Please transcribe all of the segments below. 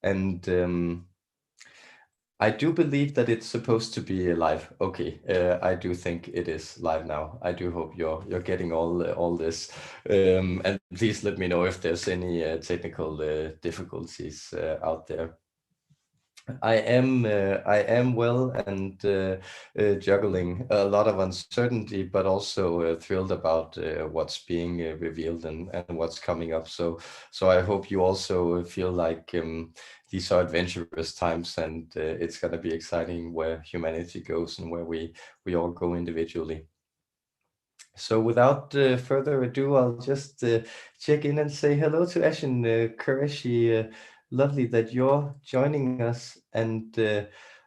And I do believe that it's supposed to be live. Okay, I do think it is live now. I do hope you're getting all this, and please let me know if there's any technical difficulties out there. I am well and juggling a lot of uncertainty, but also thrilled about what's being revealed and what's coming up. So I hope you also feel like these are adventurous times, and it's going to be exciting where humanity goes and where we all go individually. So without further ado, I'll just check in and say hello to Ashin Qureshi. Lovely that you're joining us, and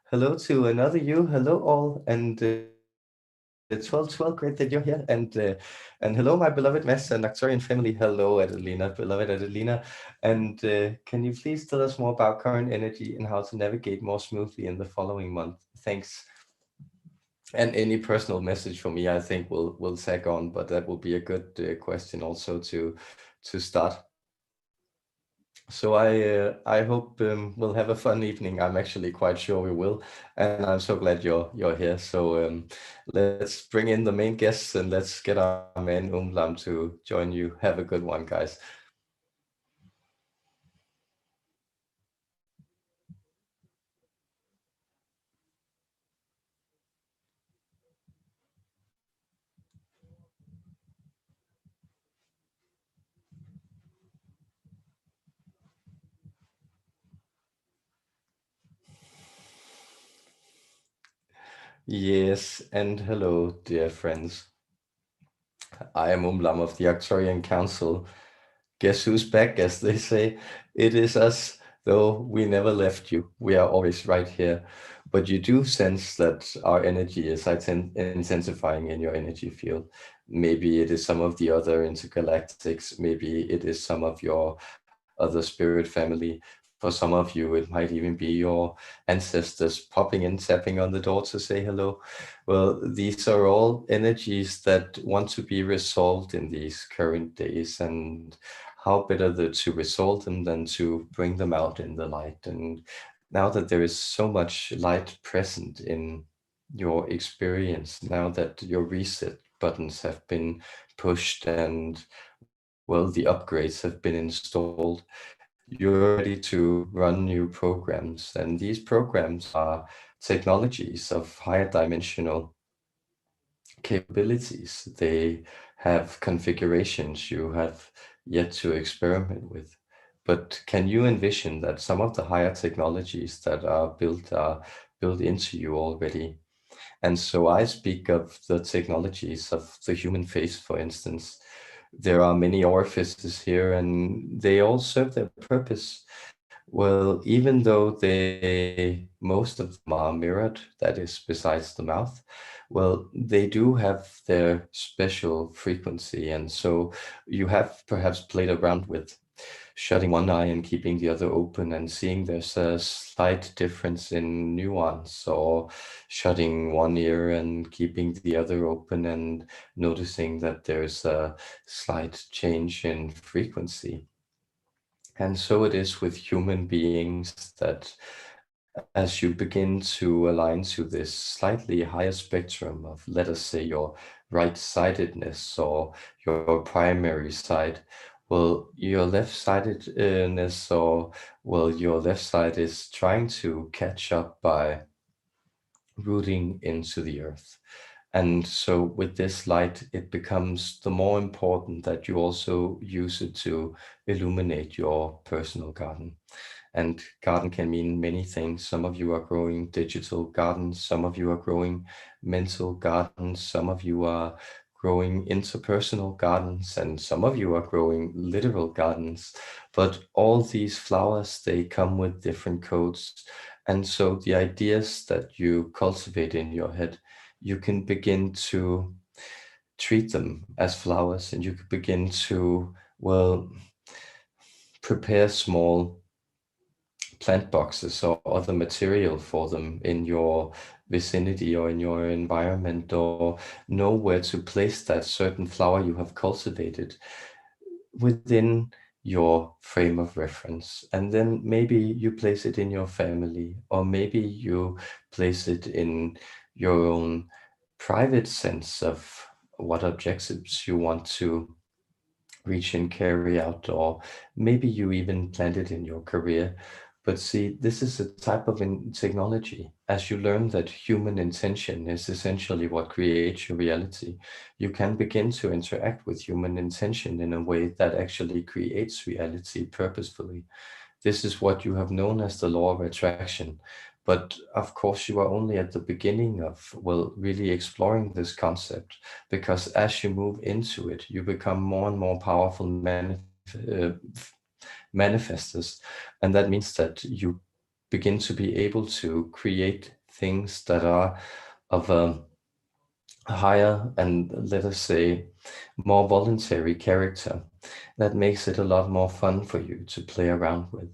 hello to another you. Hello all, and 1212. Great that you're here, and hello, my beloved Mess and Arcturian family. Hello, Adelina, beloved Adelina, and can you please tell us more about current energy and how to navigate more smoothly in the following month? Thanks. And any personal message for me, I think will tag on, but that will be a good question also to start. So I hope we'll have a fun evening. I'm actually quite sure we will, and I'm so glad you're here. So let's bring in the main guests and let's get our man Umblam to join you. Have a good one, guys. Yes, and hello, dear friends. I am Umblam of the Arcturian Council. Guess who's back, as they say? It is us, though we never left you. We are always right here. But you do sense that our energy is intensifying in your energy field. Maybe it is some of the other intergalactics. Maybe it is some of your other spirit family. For some of you, it might even be your ancestors popping in, tapping on the door to say hello. Well, these are all energies that want to be resolved in these current days, and how better to resolve them than to bring them out in the light. And now that there is so much light present in your experience, now that your reset buttons have been pushed and, well, the upgrades have been installed, you're ready to run new programs. And these programs are technologies of higher dimensional capabilities. They have configurations you have yet to experiment with. But can you envision that some of the higher technologies that are built into you already? And so I speak of the technologies of the human face, for instance. There are many orifices here, and they all serve their purpose. Well, even though most of them are mirrored, that is, besides the mouth, well, they do have their special frequency. And so you have perhaps played around with shutting one eye and keeping the other open and seeing there's a slight difference in nuance, or shutting one ear and keeping the other open and noticing that there's a slight change in frequency. And so it is with human beings that as you begin to align to this slightly higher spectrum of, let us say, your right-sidedness or your primary side, well, your left-sidedness, or, well, your left side is trying to catch up by rooting into the earth. And so with this light, it becomes the more important that you also use it to illuminate your personal garden. And garden can mean many things. Some of you are growing digital gardens, some of you are growing mental gardens, some of you are growing interpersonal gardens, and some of you are growing literal gardens. But all these flowers, they come with different codes. And so the ideas that you cultivate in your head, you can begin to treat them as flowers, and you can begin to, well, prepare small plant boxes or other material for them in your vicinity or in your environment, or know where to place that certain flower you have cultivated within your frame of reference. And then maybe you place it in your family, or maybe you place it in your own private sense of what objectives you want to reach and carry out, or maybe you even planned it in your career. But see, this is a type of technology. As you learn that human intention is essentially what creates your reality, you can begin to interact with human intention in a way that actually creates reality purposefully. This is what you have known as the law of attraction. But of course, you are only at the beginning of, well, really exploring this concept, because as you move into it, you become more and more powerful manifestors. And that means that you begin to be able to create things that are of a higher and, let us say, more voluntary character. That makes it a lot more fun for you to play around with.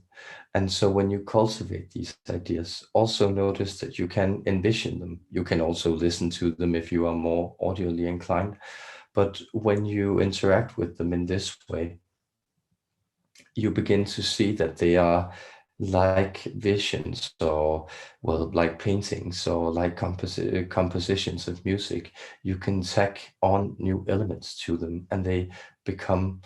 And so when you cultivate these ideas, also notice that you can envision them. You can also listen to them if you are more audibly inclined. But when you interact with them in this way, you begin to see that they are like visions, or, well, like paintings, or like compositions of music. You can tack on new elements to them, and they become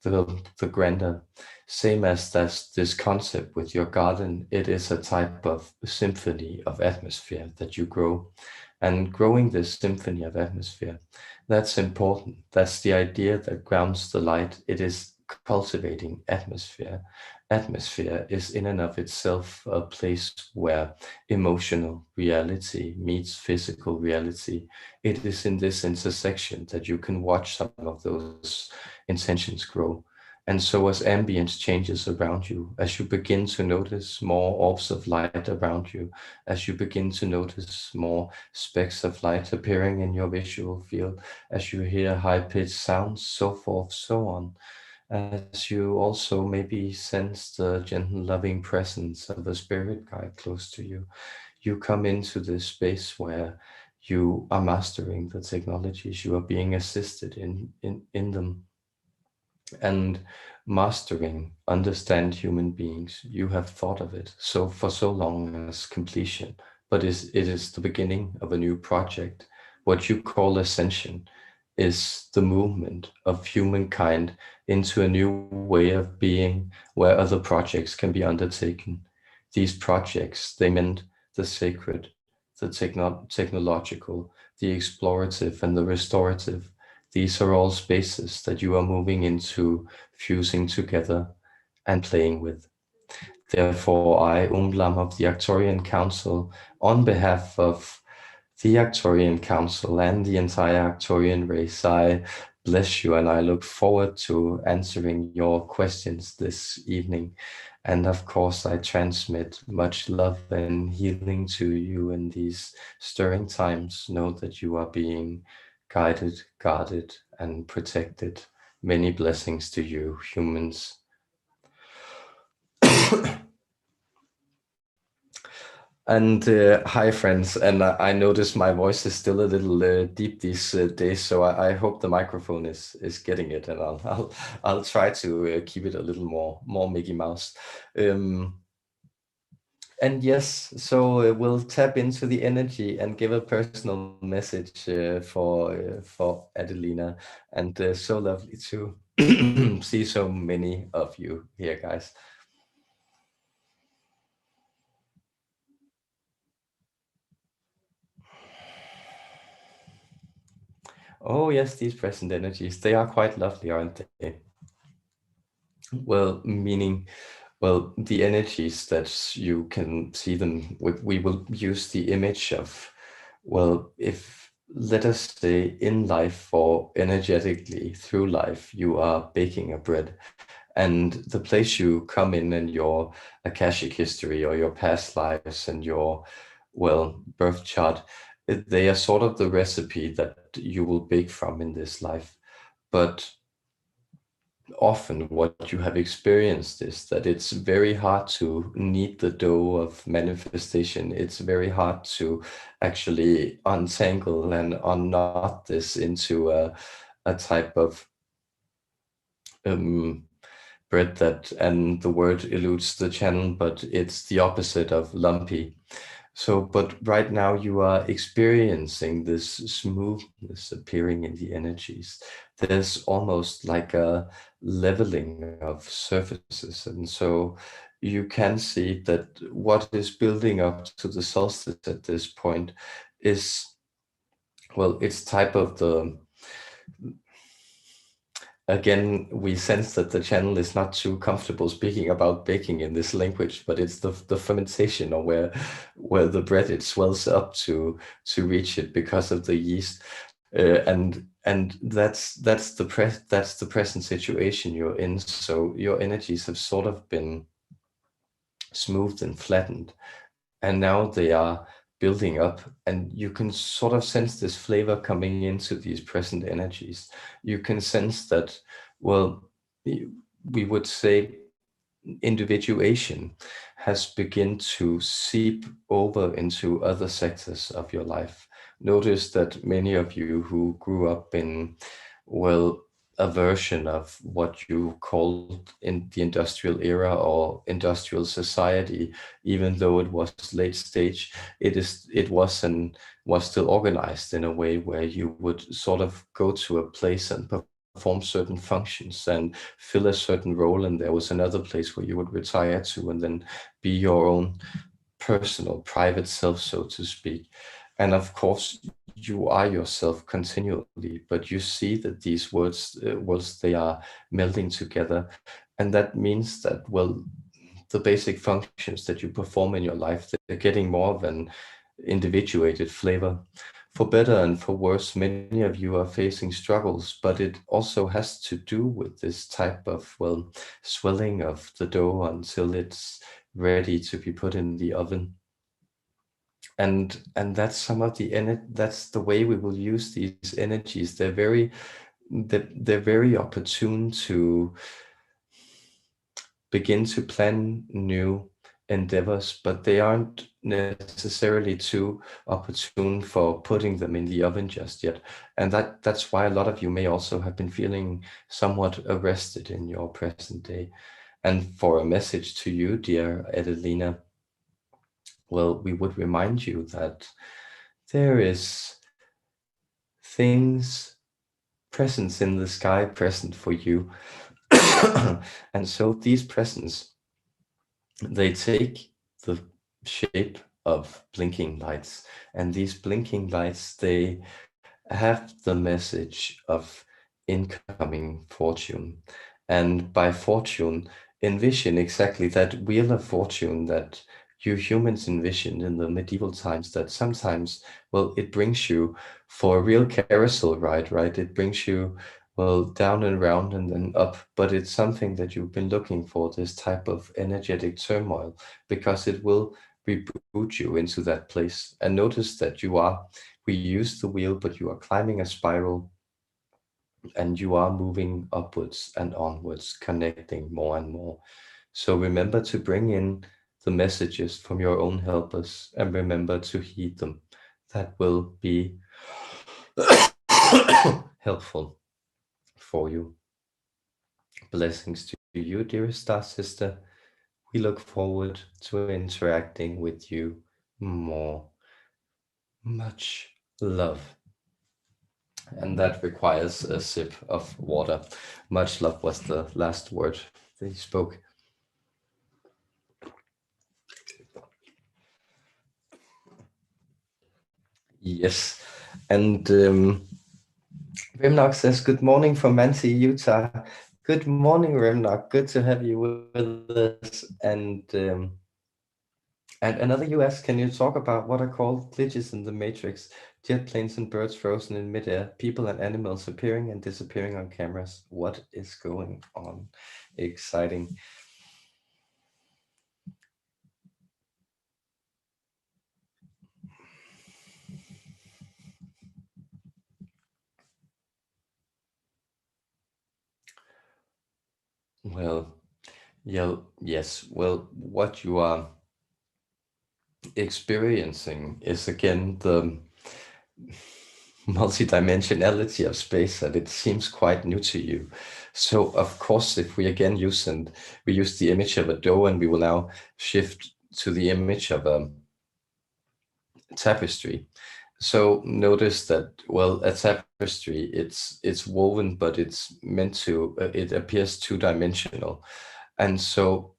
the grander. Same as this concept with your garden. It is a type of symphony of atmosphere that you grow. And growing this symphony of atmosphere, that's important. That's the idea that grounds the light. It is cultivating atmosphere. Atmosphere is in and of itself a place where emotional reality meets physical reality. It is in this intersection that you can watch some of those intentions grow. And so as ambience changes around you, as you begin to notice more orbs of light around you, as you begin to notice more specks of light appearing in your visual field, as you hear high-pitched sounds, so forth, so on, as you also maybe sense the gentle, loving presence of a spirit guide close to you, you come into this space where you are mastering the technologies, you are being assisted in them, and mastering, understand human beings. You have thought of it so for so long as completion, but it is the beginning of a new project. What you call ascension is the movement of humankind into a new way of being, where other projects can be undertaken. These projects, they meant the sacred, the technological, the explorative, and the restorative. These are all spaces that you are moving into, fusing together and playing with. Therefore, I, Umblam of the Arcturian Council, on behalf of the Arcturian Council and the entire Arcturian race, I bless you, and I look forward to answering your questions this evening. And of course, I transmit much love and healing to you in these stirring times. Know that you are being guided, guarded, and protected. Many blessings to you, humans. And hi, friends. And I notice my voice is still a little deep these days, so I hope the microphone is getting it, and I'll try to keep it a little more Mickey Mouse. And yes, so we'll tap into the energy and give a personal message for Adelina, and so lovely to see so many of you here, guys. Oh yes, these present energies, they are quite lovely, aren't they? Well, meaning, well, the energies that you can see them with, we will use the image of, well, if, let us say, in life or energetically through life, you are baking a bread, and the place you come in and your Akashic history or your past lives and your, well, birth chart, they are sort of the recipe that you will bake from in this life. But often what you have experienced is that it's very hard to knead the dough of manifestation. It's very hard to actually untangle and unknot this into a type of um, bread that, and the word eludes the channel, but it's the opposite of lumpy. So, but right now you are experiencing this smoothness appearing in the energies. There's almost like a leveling of surfaces. And so you can see that what is building up to the solstice at this point is, well, it's type of the, again, we sense that the channel is not too comfortable speaking about baking in this language, but it's the fermentation, or where the bread, it swells up to reach it because of the yeast, and that's the present situation you're in. So your energies have sort of been smoothed and flattened, and now they are building up, and you can sort of sense this flavor coming into these present energies. You can sense that, well, we would say individuation has begun to seep over into other sectors of your life. Notice that many of you who grew up in, well, a version of what you called in the industrial era or industrial society, even though it was late stage, it was still organized in a way where you would sort of go to a place and perform certain functions and fill a certain role, and there was another place where you would retire to and then be your own personal private self, so to speak. And of course you are yourself continually, but you see that these words, they are melding together, and that means that, well, the basic functions that you perform in your life, they're getting more of an individuated flavor. For better and for worse, many of you are facing struggles, but it also has to do with this type of, well, swelling of the dough until it's ready to be put in the oven. And that's some of that's the way we will use these energies. They're very opportune to begin to plan new endeavors, but they aren't necessarily too opportune for putting them in the oven just yet. And that's why a lot of you may also have been feeling somewhat arrested in your present day. And for a message to you, dear Adelina, well, we would remind you that there is things, presents in the sky present for you. And so these presents, they take the shape of blinking lights, and these blinking lights, they have the message of incoming fortune. And by fortune, envision exactly that wheel of fortune that you humans envisioned in the medieval times, that sometimes, well, it brings you for a real carousel ride, right? It brings you, well, down and round and then up, but it's something that you've been looking for, this type of energetic turmoil, because it will reboot you into that place. And notice that we use the wheel, but you are climbing a spiral, and you are moving upwards and onwards, connecting more and more. So remember to bring in the messages from your own helpers, and remember to heed them. That will be helpful for you. Blessings to you, dearest star sister. We look forward to interacting with you more. Much love. And that requires a sip of water. Much love was the last word that he spoke. Yes. And Rimnock says, good morning from Manti, Utah. Good morning, Rimnock. Good to have you with us. And another US, can you talk about what are called glitches in the matrix? Jet planes and birds frozen in midair, people and animals appearing and disappearing on cameras. What is going on? Exciting. Well, yeah, yes. Well, what you are experiencing is again the multidimensionality of space that it seems quite new to you. So of course, if we again we use the image of a dough, and we will now shift to the image of a tapestry. So notice that, well, a tapestry, it's woven, but it's meant to, it appears two-dimensional. And so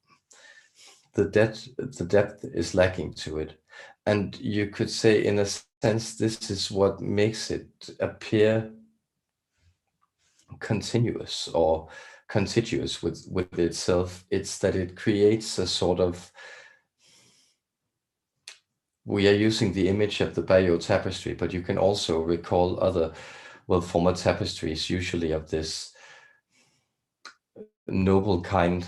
the depth is lacking to it. And you could say, in a sense, this is what makes it appear continuous or contiguous with itself. It's that it creates a sort of, we are using the image of the Bayeux tapestry, but you can also recall other, well, former tapestries, usually of this noble kind.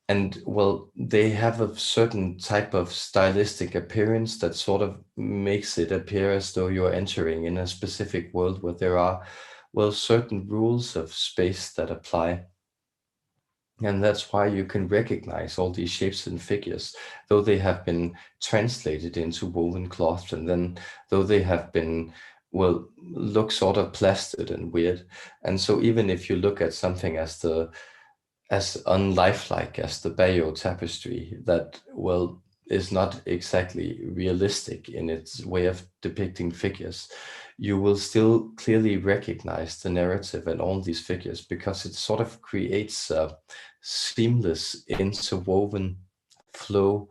And well, they have a certain type of stylistic appearance that sort of makes it appear as though you're entering in a specific world where there are, well, certain rules of space that apply. And that's why you can recognize all these shapes and figures, though they have been translated into woven cloth, and then though they have been, well, look sort of plastered and weird. And so even if you look at something as unlifelike as the Bayeux tapestry, that, well, is not exactly realistic in its way of depicting figures, you will still clearly recognize the narrative and all these figures, because it sort of creates a seamless, interwoven flow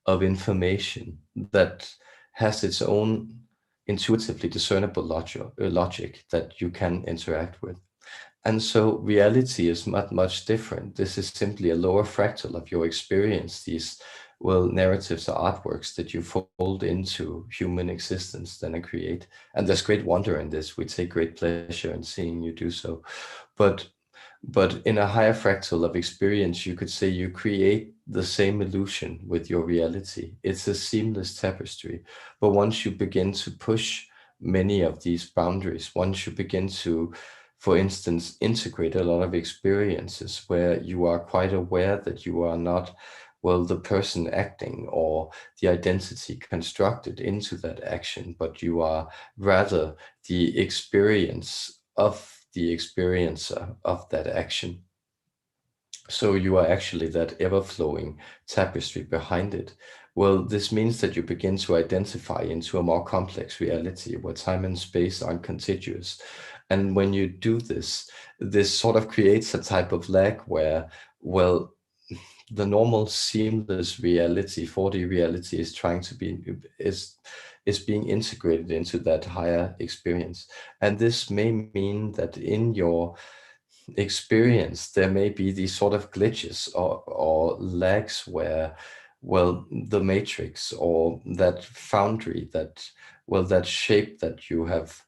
of information that has its own intuitively discernible logic that you can interact with. And so reality is much, much different. This is simply a lower fractal of your experience, these, well, narratives or artworks that you fold into human existence then and create. And there's great wonder in this. We take great pleasure in seeing you do so. But in a higher fractal of experience, you could say you create the same illusion with your reality. It's a seamless tapestry. But once you begin to push many of these boundaries, once you begin to, for instance, integrate a lot of experiences where you are quite aware that you are not, well, the person acting or the identity constructed into that action, but you are rather the experience of the experiencer of that action. So you are actually that ever-flowing tapestry behind it. Well, this means that you begin to identify into a more complex reality where time and space aren't contiguous. And when you do this, this sort of creates a type of lag where, well, the normal seamless reality, 4D reality, is trying to be, is being integrated into that higher experience. And this may mean that in your experience, there may be these sort of glitches or lags where, well, the matrix or that foundry, that, well, that shape that you have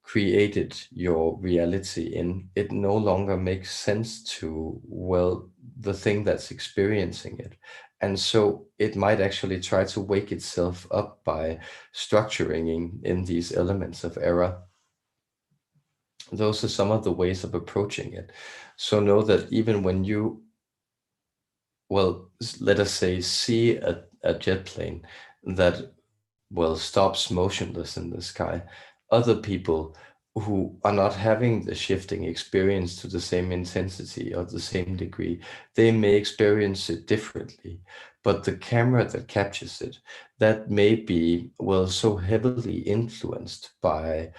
created your reality in, it no longer makes sense to, well, the thing that's experiencing it. And so it might actually try to wake itself up by structuring in these elements of error. Those are some of the ways of approaching it. So know that even when you, well, let us say, see a jet plane that, well, stops motionless in the sky, other people who are not having the shifting experience to the same intensity or the same degree, they may experience it differently. But the camera that captures it, that may be, well, so heavily influenced by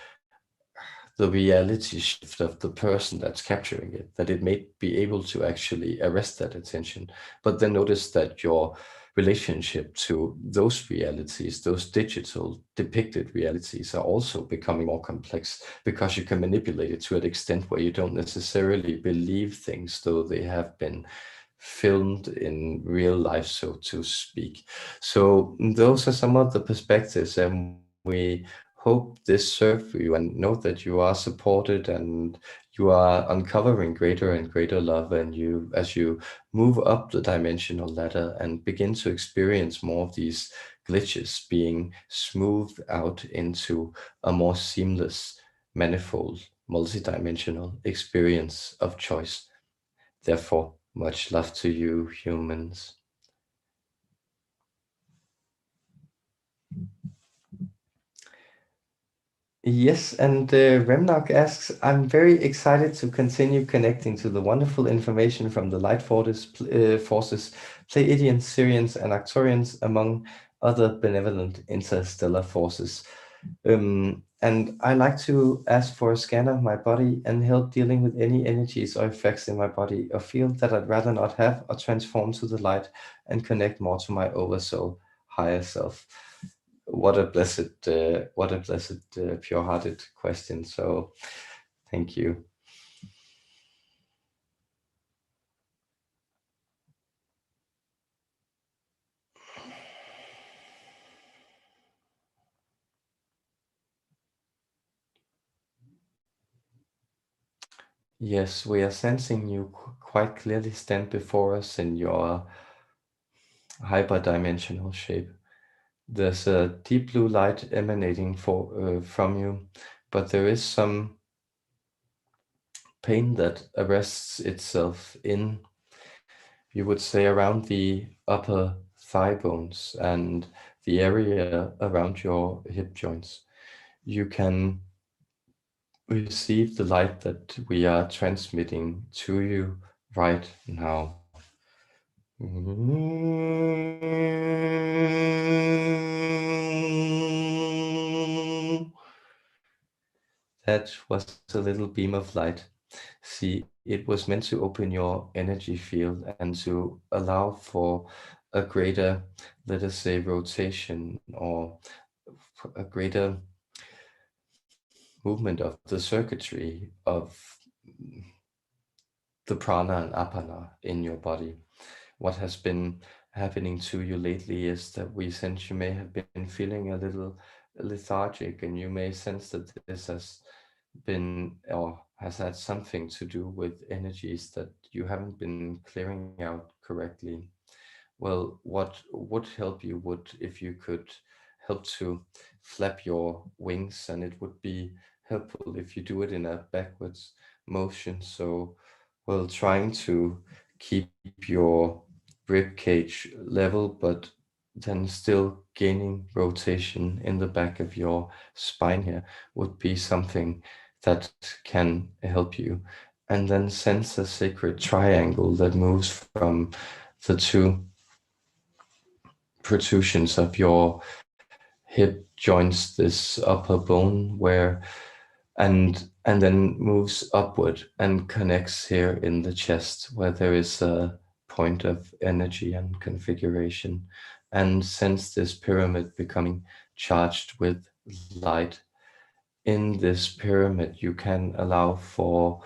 the reality shift of the person that's capturing it, that it may be able to actually arrest that attention. But then notice that your relationship to those realities, those digital depicted realities, are also becoming more complex, because you can manipulate it to an extent where you don't necessarily believe things, though they have been filmed in real life, so to speak. So those are some of the perspectives, and we hope this served you, and know that you are supported and you are uncovering greater and greater love, and you, as you move up the dimensional ladder and begin to experience more of these glitches being smoothed out into a more seamless, manifold, multidimensional experience of choice. Therefore, much love to you, humans. Yes, and Remnock asks, I'm very excited to continue connecting to the wonderful information from the light forces, Pleiadians, Syrians, and Arcturians, among other benevolent interstellar forces. And I like to ask for a scan of my body and help dealing with any energies or effects in my body or field that I'd rather not have, or transform to the light and connect more to my oversoul, higher self. What a blessed, pure-hearted question. So thank you. Yes, we are sensing you quite clearly stand before us in your hyperdimensional shape. There's a deep blue light emanating from you, but there is some pain that arrests itself in, you would say, around the upper thigh bones and the area around your hip joints. You can receive the light that we are transmitting to you right now. That was a little beam of light. See, it was meant to open your energy field and to allow for a greater, let us say, rotation, or a greater movement of the circuitry of the prana and apana in your body. What has been happening to you lately is that we sense you may have been feeling a little lethargic, and you may sense that this has been or has had something to do with energies that you haven't been clearing out correctly. Well, what would help you would if you could help to flap your wings, and it would be helpful if you do it in a backwards motion. So, well, trying to keep your rib cage level, but then still gaining rotation in the back of your spine here would be something that can help you. And then sense a sacred triangle that moves from the two protrusions of your hip joints, this upper bone, where and then moves upward and connects here in the chest, where there is a point of energy and configuration, and sense this pyramid becoming charged with light. In this pyramid you can allow for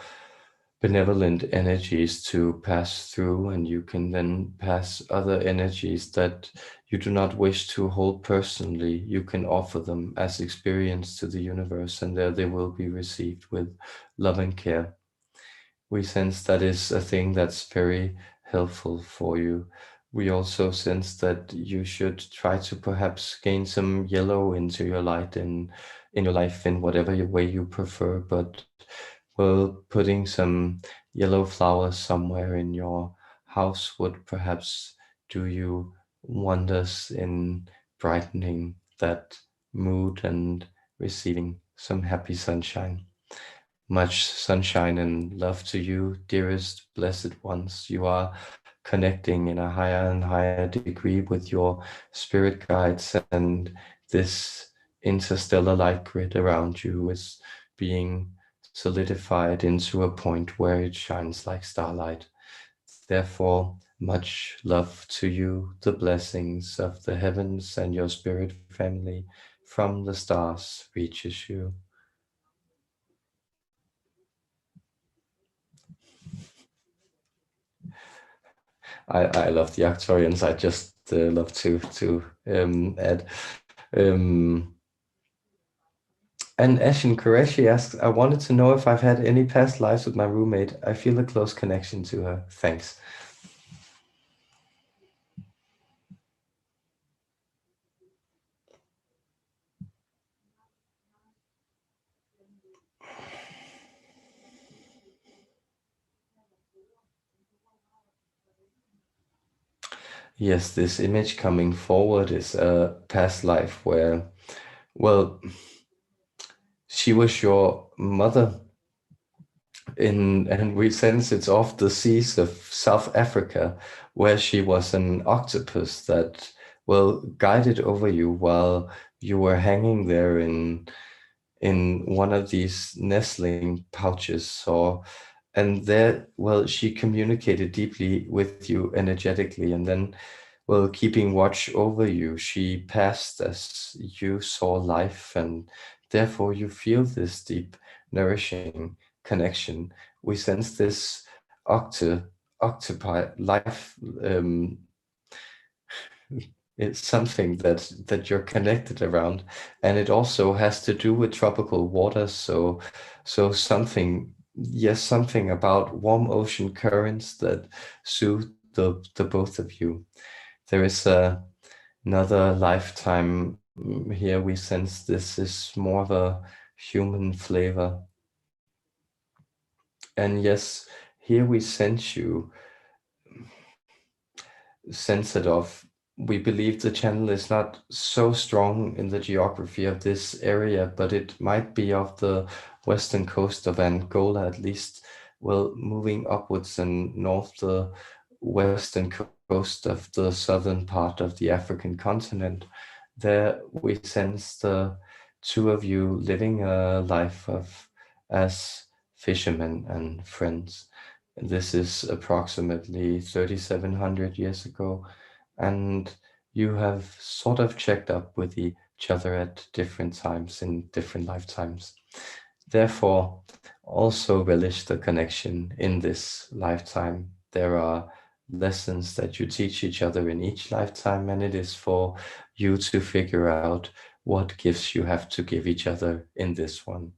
benevolent energies to pass through, and you can then pass other energies that you do not wish to hold personally. You can offer them as experience to the universe, and there they will be received with love and care. We sense that is a thing that's very helpful for you. We also sense that you should try to perhaps gain some yellow into your light in your life in whatever way you prefer, but well, putting some yellow flowers somewhere in your house would perhaps do you wonders in brightening that mood and receiving some happy sunshine. Much sunshine and love to you, dearest blessed ones. You are connecting in a higher and higher degree with your spirit guides, and this interstellar light grid around you is being solidified into a point where it shines like starlight. Therefore, much love to you, the blessings of the heavens and your spirit family from the stars reaches you. I love the Arcturians. I just love to add. Um, and Ashin Qureshi asks, I wanted to know if I've had any past lives with my roommate. I feel a close connection to her. Thanks. Yes, this image coming forward is a past life where, well, she was your mother and we sense it's off the seas of South Africa, where she was an octopus that, well, guided over you while you were hanging there in one of these nestling pouches, or and there, well, she communicated deeply with you energetically, and then, well, keeping watch over you, she passed as you saw life, and therefore you feel this deep, nourishing connection. We sense this octopi life. It's something that you're connected around, and it also has to do with tropical waters. So something, yes, something about warm ocean currents that soothe the both of you. There is another lifetime here. We sense this is more of a human flavor, and yes, here we sense you sense it of. We believe the channel is not so strong in the geography of this area, but it might be of the western coast of Angola at least. Well, moving upwards and north the western coast of the southern part of the African continent. There we sense the two of you living a life of as fishermen and friends. This is approximately 3,700 years ago, and you have sort of checked up with each other at different times in different lifetimes. Therefore, also relish the connection in this lifetime. There are lessons that you teach each other in each lifetime, and it is for you to figure out what gifts you have to give each other in this one.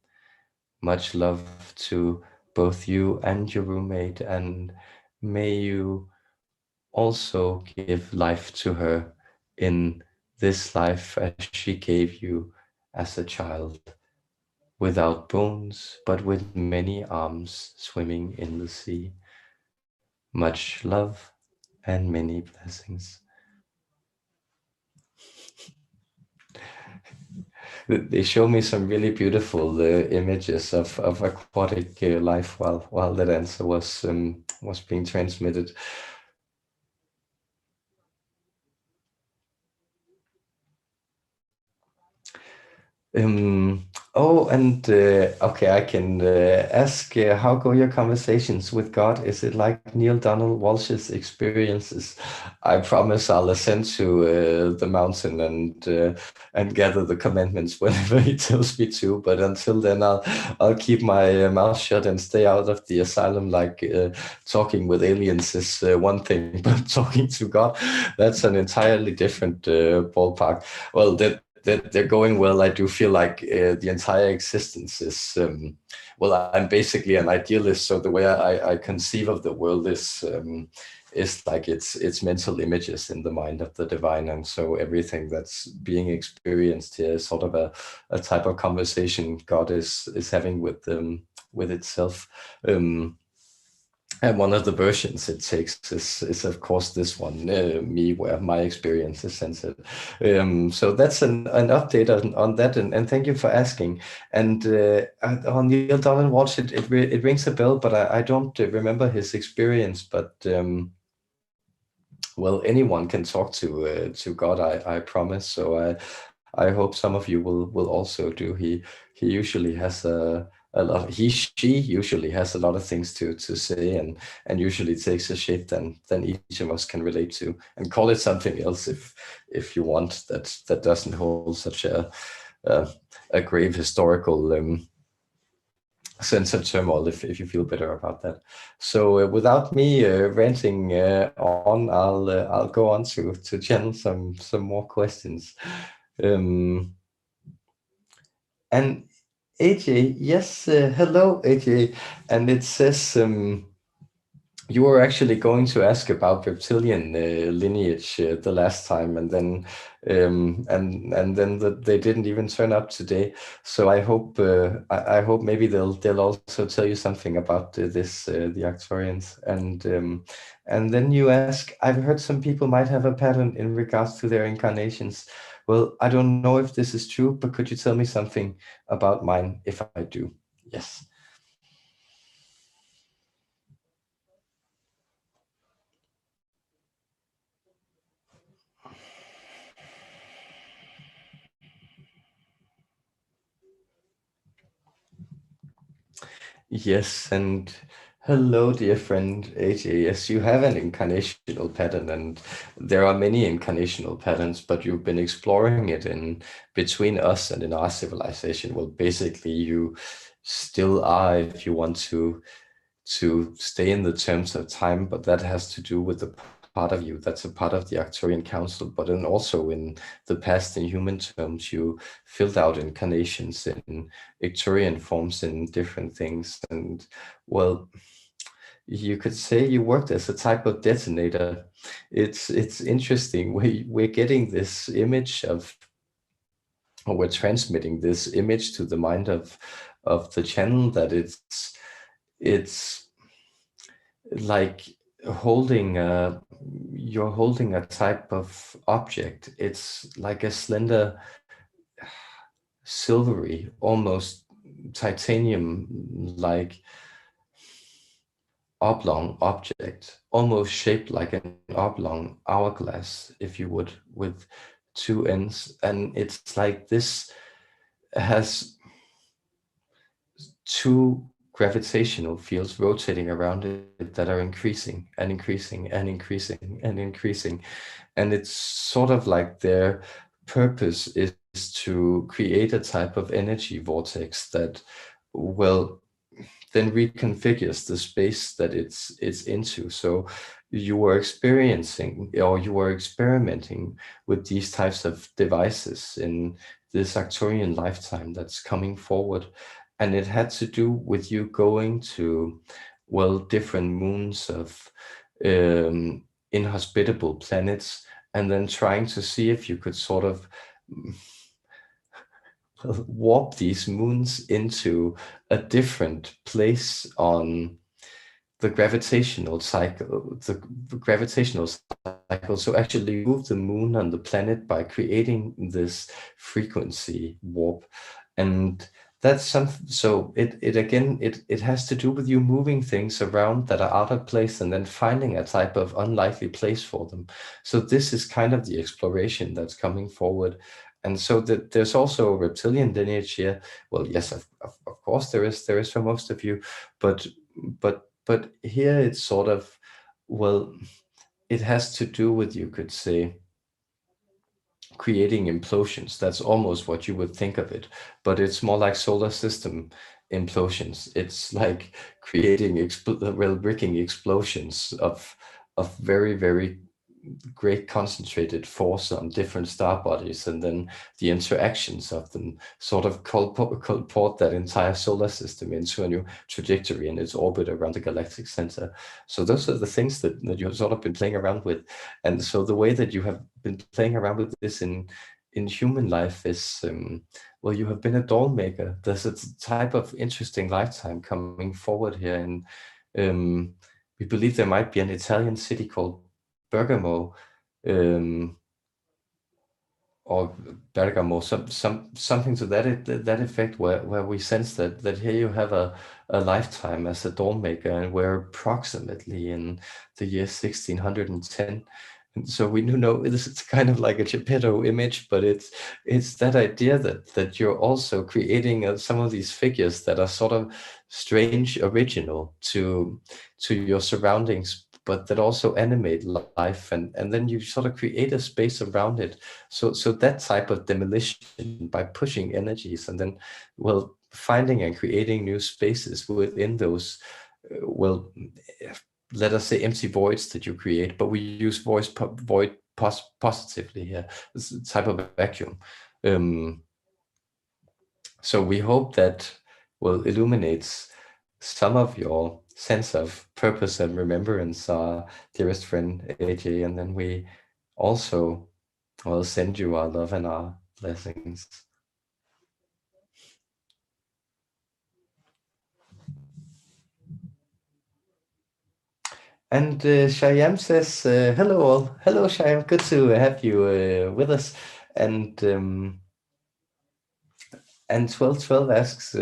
Much love to both you and your roommate, and may you also give life to her in this life as she gave you as a child, without bones, but with many arms swimming in the sea. Much love and many blessings. They show me some really beautiful images of aquatic life while that answer was being transmitted. Oh, and okay, I can ask how go your conversations with God? Is it like Neil Donald Walsh's experiences? I promise I'll ascend to the mountain and gather the commandments whenever he tells me to. But until then, I'll keep my mouth shut and stay out of the asylum. Like talking with aliens is one thing, but talking to God, that's an entirely different ballpark. Well, that they're going well. I do feel like the entire existence is well. I'm basically an idealist, so the way I conceive of the world is like it's mental images in the mind of the divine, and so everything that's being experienced here is sort of a type of conversation God is having with itself. And one of the versions it takes is of course this one, me, where my experience is censored. So that's an update on that, and thank you for asking. And on Neil Donald Walsh, it rings a bell, but I don't remember his experience. But well, anyone can talk to God, I promise. So I hope some of you will also do. He usually has a lot. She usually has a lot of things to say, and usually takes a shape than each of us can relate to, and call it something else if you want, that doesn't hold such a, a grave historical sense of turmoil, if you feel better about that. So without me ranting on, I'll go on to channel some more questions. Um, and AJ, yes, hello AJ, and it says You were actually going to ask about reptilian lineage the last time, and then they didn't even turn up today. So I hope maybe they'll also tell you something about the Arcturians. And then you ask, I've heard some people might have a pattern in regards to their incarnations. Well, I don't know if this is true, but could you tell me something about mine if I do? Yes. Yes, and hello, dear friend AJ. Yes, you have an incarnational pattern, and there are many incarnational patterns, but you've been exploring it in between us and in our civilization. Well, basically, you still are, if you want to stay in the terms of time, but that has to do with the part of you that's a part of the Arcturian Council. But then also in the past, in human terms, you filled out incarnations in Arcturian forms in different things. And well, you could say you worked as a type of detonator. It's interesting. We're getting this image of, or we're transmitting this image to the mind of the channel that it's like holding a you're holding a type of object. It's like a slender, silvery, almost titanium like oblong object, almost shaped like an oblong hourglass, if you would, with two ends. And it's like this has two gravitational fields rotating around it that are increasing and increasing and increasing and increasing. And it's sort of like their purpose is to create a type of energy vortex that will then reconfigures the space that it's into. So you were experiencing, or you were experimenting with these types of devices in this Arcturian lifetime that's coming forward. And it had to do with you going to, well, different moons of inhospitable planets, and then trying to see if you could sort of warp these moons into a different place on the gravitational cycle. So actually move the moon and the planet by creating this frequency warp. And that's something, so it has to do with you moving things around that are out of place and then finding a type of unlikely place for them. So this is kind of the exploration that's coming forward. And so there's also a reptilian lineage here. Well, yes, of course there is for most of you, but but here it's sort of, well, it has to do with, you could say, creating implosions. That's almost what you would think of it, but it's more like solar system implosions. It's like creating well, breaking explosions of very, very great concentrated force on different star bodies, and then the interactions of them sort of colport that entire solar system into a new trajectory in its orbit around the galactic center. So those are the things that you've sort of been playing around with. And so the way that you have been playing around with this in human life is, well, you have been a doll maker. There's a type of interesting lifetime coming forward here, and we believe there might be an Italian city called Bergamo, um, or Bergamo, something to that effect, where we sense that here you have a lifetime as a doll maker, and we're approximately in the year 1610. And so we do know this is kind of like a Geppetto image, but it's that idea that you're also creating some of these figures that are sort of strange, original to your surroundings, but that also animate life, and then you sort of create a space around it. So that type of demolition by pushing energies, and then, well, finding and creating new spaces within those, well, let us say empty voids that you create, but we use void positively here. This type of vacuum. Um, so we hope that will illuminates some of your sense of purpose and remembrance, dearest friend AJ, and then we also will send you our love and our blessings. And Shyam says, hello all. Hello, Shyam. Good to have you with us. And um, and 1212 asks,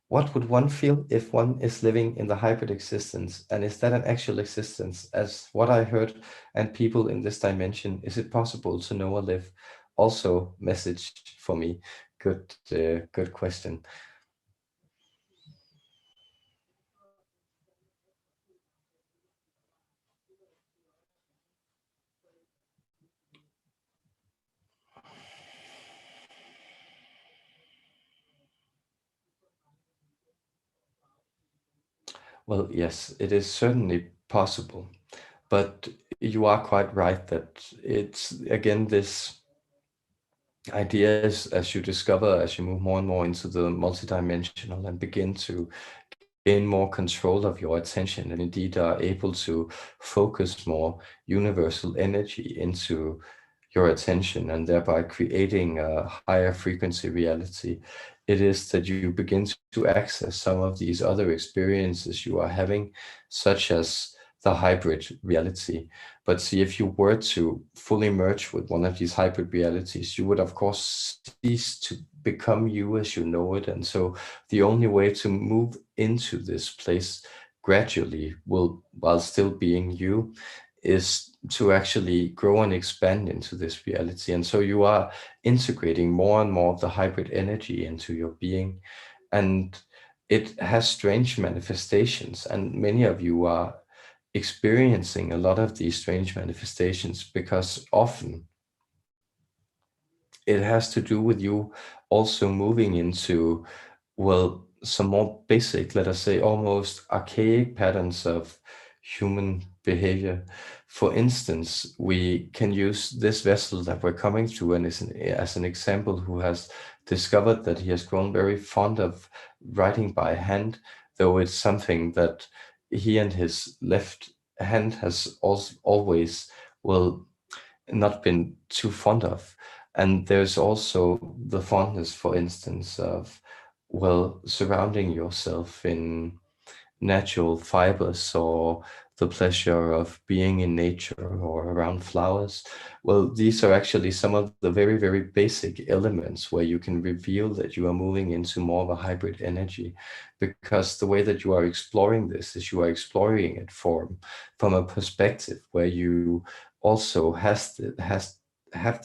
what would one feel if one is living in the hybrid existence? And is that an actual existence? As what I heard, and people in this dimension, is it possible to know or live? Also, message for me. Good question. Well, yes, it is certainly possible, but you are quite right that it's again this ideas as you discover, as you move more and more into the multidimensional and begin to gain more control of your attention and indeed are able to focus more universal energy into your attention and thereby creating a higher frequency reality, it is that you begin to access some of these other experiences you are having, such as the hybrid reality. But see, if you were to fully merge with one of these hybrid realities, you would, of course, cease to become you as you know it. And so the only way to move into this place gradually will, while still being you, is to actually grow and expand into this reality. And so you are integrating more and more of the hybrid energy into your being. And it has strange manifestations. And many of you are experiencing a lot of these strange manifestations because often it has to do with you also moving into, well, some more basic, let us say, almost archaic patterns of human behavior. For instance, we can use this vessel that we're coming through and as an example who has discovered that he has grown very fond of writing by hand, though it's something that he and his left hand has also always, well, not been too fond of. And there's also the fondness, for instance, of, well, surrounding yourself in natural fibers or the pleasure of being in nature or around flowers. Well, these are actually some of the very, very basic elements where you can reveal that you are moving into more of a hybrid energy, because the way that you are exploring this is you are exploring it from a perspective where you also have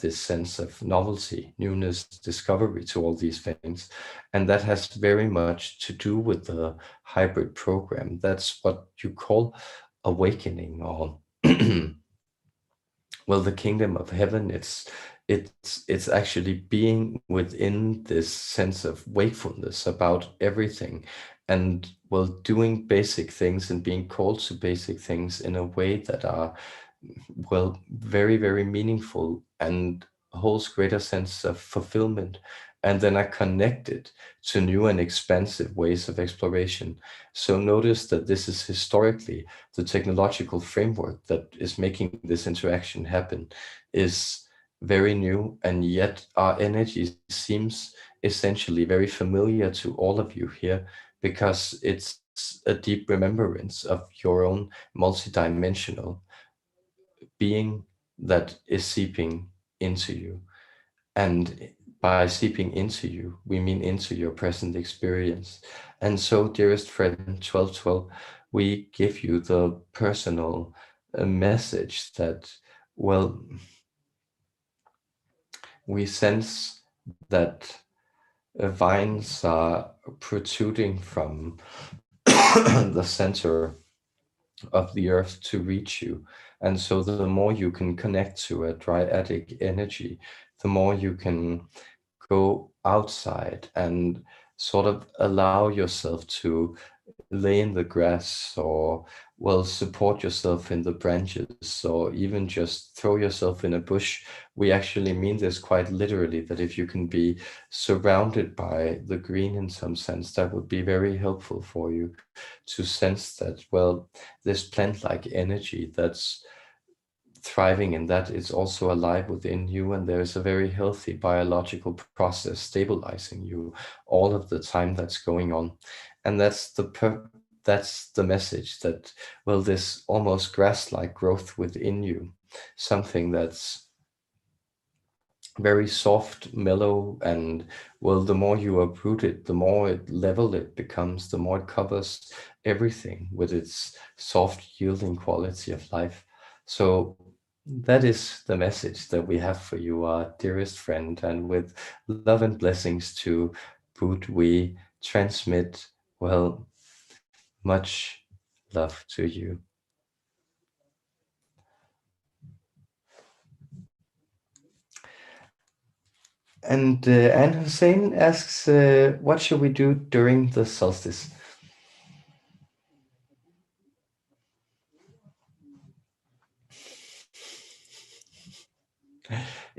this sense of novelty, newness, discovery to all these things. And that has very much to do with the hybrid program. That's what you call awakening, or well, the kingdom of heaven. It's actually being within this sense of wakefulness about everything, and, well, doing basic things and being called to basic things in a way that are, well, very, very meaningful and holds greater sense of fulfillment, and then are connected to new and expansive ways of exploration. So notice that this is historically the technological framework that is making this interaction happen is very new, and yet our energy seems essentially very familiar to all of you here, because it's a deep remembrance of your own multidimensional being that is seeping into you. And by seeping into you, we mean into your present experience. And so, dearest friend 1212, we give you the personal message that, well, we sense that vines are protruding from the center of the earth to reach you. And so the more you can connect to a dryadic energy, the more you can go outside and sort of allow yourself to lay in the grass, or well, support yourself in the branches, or even just throw yourself in a bush. We actually mean this quite literally, that if you can be surrounded by the green in some sense, that would be very helpful for you to sense that, well, this plant-like energy that's thriving in that is also alive within you, and there is a very healthy biological process stabilizing you all of the time that's going on. And that's the message, that well, this almost grass-like growth within you, something that's very soft, mellow, and well, the more you uproot it, the more level it becomes, the more it covers everything with its soft, yielding quality of life. So that is the message that we have for you, our dearest friend, and with love and blessings to boot, we transmit, well, much love to you. And Anne Hussein asks, what should we do during the solstice?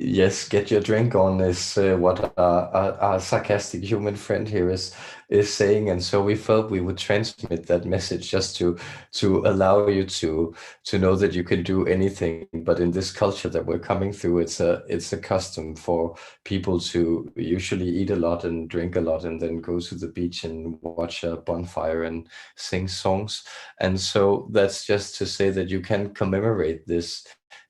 Yes, get your drink on is what our sarcastic human friend here is saying, and so we felt we would transmit that message just to allow you to know that you can do anything. But in this culture that we're coming through, it's a custom for people to usually eat a lot and drink a lot, and then go to the beach and watch a bonfire and sing songs. And so that's just to say that you can commemorate this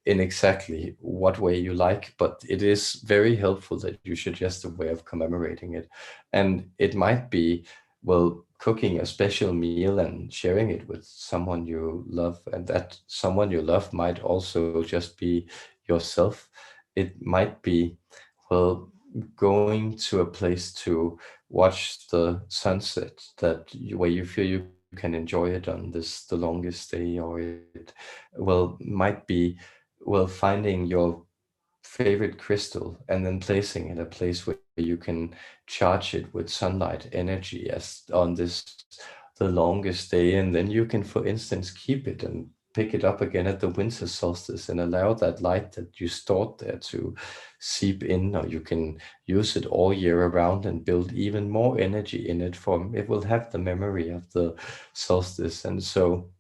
in exactly what way you like, but it is very helpful that you suggest a way of commemorating it. And it might be, well, cooking a special meal and sharing it with someone you love, and that someone you love might also just be yourself. It might be, well, going to a place to watch the sunset where you feel you can enjoy it on this the longest day, or it, well, might be, well, finding your favorite crystal and then placing it in a place where you can charge it with sunlight energy as on this the longest day, and then you can, for instance, keep it and pick it up again at the winter solstice and allow that light that you stored there to seep in, or you can use it all year around and build even more energy in it, for it will have the memory of the solstice. And so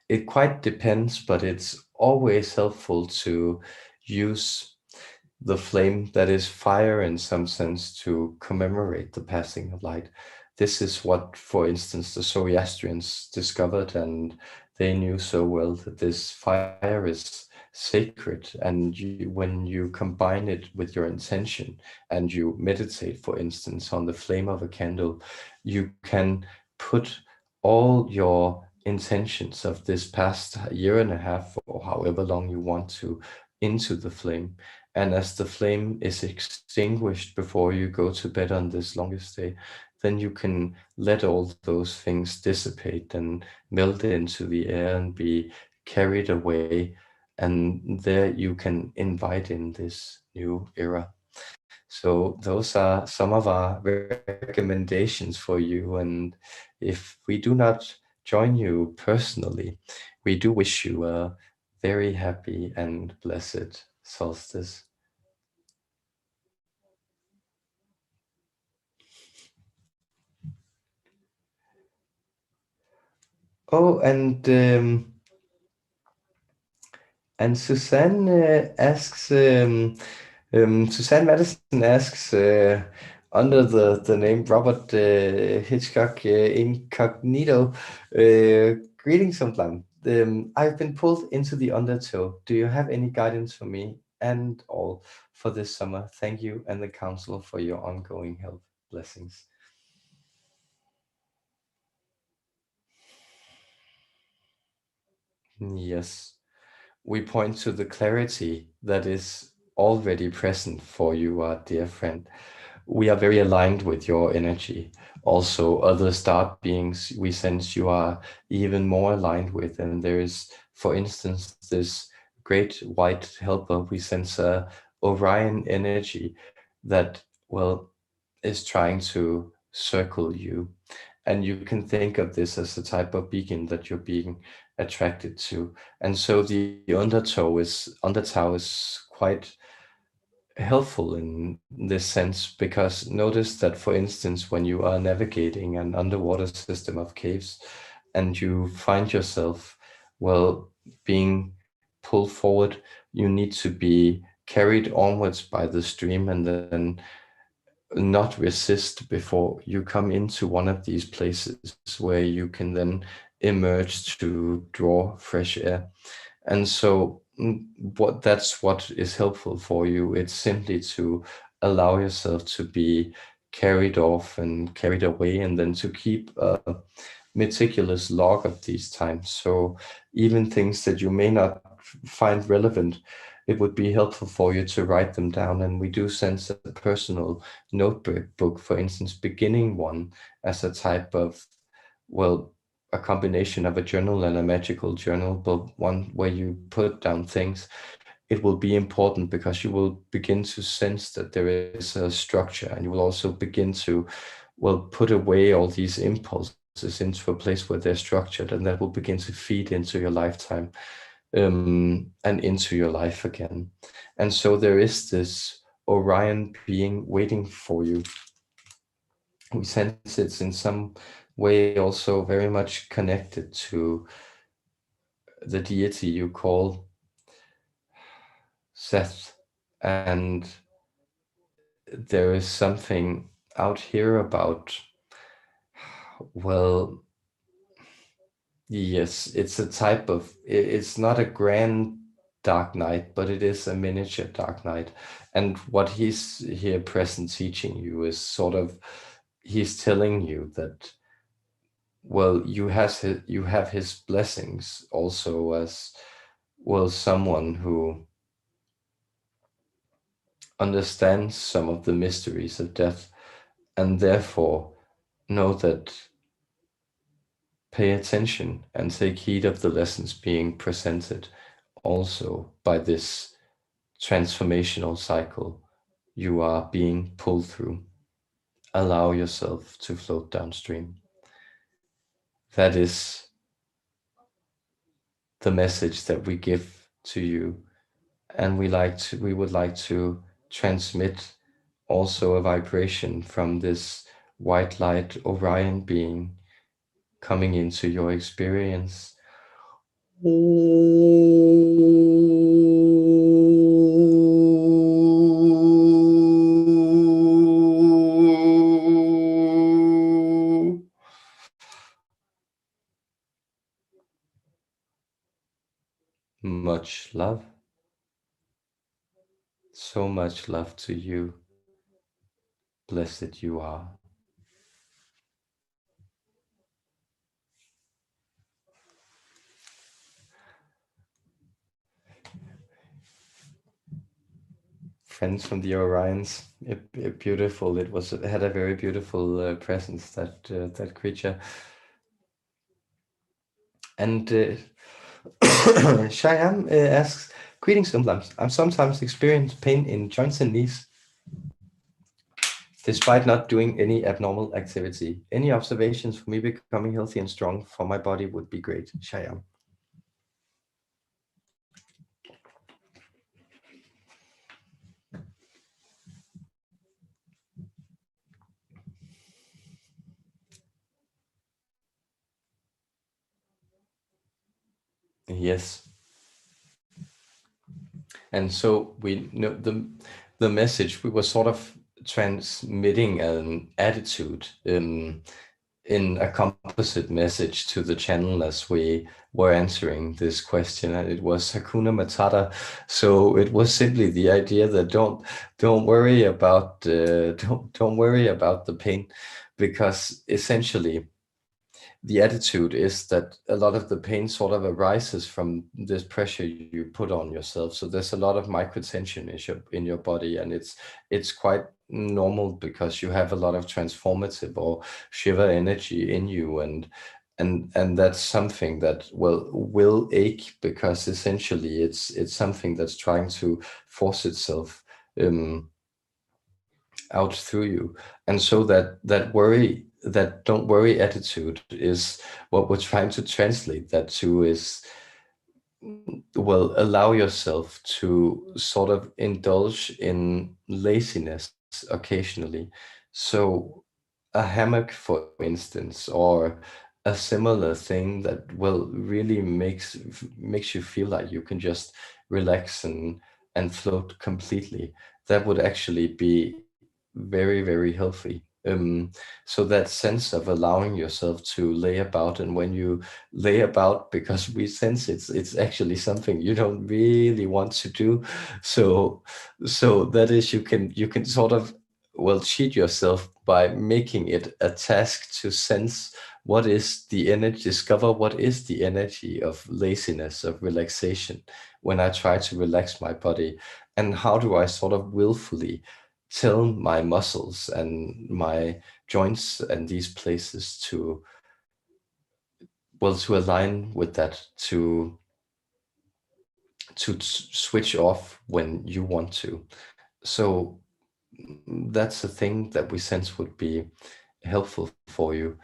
it quite depends, but it's always helpful to use the flame that is fire in some sense to commemorate the passing of light. This is what, for instance, the Zoroastrians discovered, and they knew so well that this fire is sacred. And when you combine it with your intention and you meditate, for instance, on the flame of a candle, you can put all your intentions of this past year and a half, or however long you want to, into the flame. And as the flame is extinguished before you go to bed on this longest day, then you can let all those things dissipate and melt into the air and be carried away. And there you can invite in this new era. So those are some of our recommendations for you. And if we do not join you personally, we do wish you a very happy and blessed solstice. Oh, and Suzanne asks, Suzanne Madison asks, under the name Robert Hitchcock Incognito, greetings, Umblam. I've been pulled into the undertow. Do you have any guidance for me and all for this summer? Thank you and the council for your ongoing help. Blessings. Yes, we point to the clarity that is already present for you, our dear friend. We are very aligned with your energy. Also, other star beings we sense you are even more aligned with. And there is, for instance, this great white helper we sense, Orion energy that, well, is trying to circle you. and you can think of this as a type of beacon that you're being attracted to. And so the undertow is quite helpful in this sense, because notice that, for instance, when you are navigating an underwater system of caves and you find yourself, well, being pulled forward, you need to be carried onwards by the stream and then not resist before you come into one of these places where you can then emerge to draw fresh air. And so what is helpful for you. It's simply to allow yourself to be carried off and carried away, and then to keep a meticulous log of these times. So even things that you may not find relevant, it would be helpful for you to write them down. And we do sense a personal notebook, for instance, beginning one as a type of, well, a combination of a journal and a magical journal, but one where you put down things. It will be important because you will begin to sense that there is a structure, and you will also begin to, well, put away all these impulses into a place where they're structured, and that will begin to feed into your lifetime, and into your life again. And so there is this Orion being waiting for you. We sense it's in some way also very much connected to the deity you call Seth. And there is something out here about, well, yes, it's a type of, it's not a grand dark night, but it is a miniature dark night. And what he's here present teaching you is sort of, he's telling you that, well, you have his blessings also as, well, someone who understands some of the mysteries of death, and therefore know that, pay attention and take heed of the lessons being presented also by this transformational cycle you are being pulled through. Allow yourself to float downstream. That is the message that we give to you, and we would like to transmit also a vibration from this white light Orion being coming into your experience. Much love. So much love to you. Blessed you are. Friends from the Orions, beautiful. It had a very beautiful presence, that creature. And Shyam asks, greetings, Umblam. I sometimes experience pain in joints and knees, despite not doing any abnormal activity. Any observations for me becoming healthy and strong for my body would be great, Shyam. Yes. And so we know the message, we were sort of transmitting an attitude in a composite message to the channel as we were answering this question, and it was Hakuna Matata. So it was simply the idea that don't worry about don't worry about the pain, because essentially the attitude is that a lot of the pain sort of arises from this pressure you put on yourself. So there's a lot of microtension in your body, and it's quite normal because you have a lot of transformative or Shiva energy in you, and that's something that will ache, because essentially it's something that's trying to force itself out through you. And so that don't worry attitude is what we're trying to translate that to is, well, allow yourself to sort of indulge in laziness occasionally. So a hammock, for instance, or a similar thing that will really makes you feel like you can just relax and float completely. That would actually be very, very healthy. So that sense of allowing yourself to lay about, and when you lay about, because we sense it's actually something you don't really want to do. So that is, you can sort of, well, cheat yourself by making it a task to sense what is the energy, discover what is the energy of laziness, of relaxation, when I try to relax my body, and how do I sort of willfully tell my muscles and my joints and these places to, well, to align with that, to switch off when you want to. So that's a thing that we sense would be helpful for you.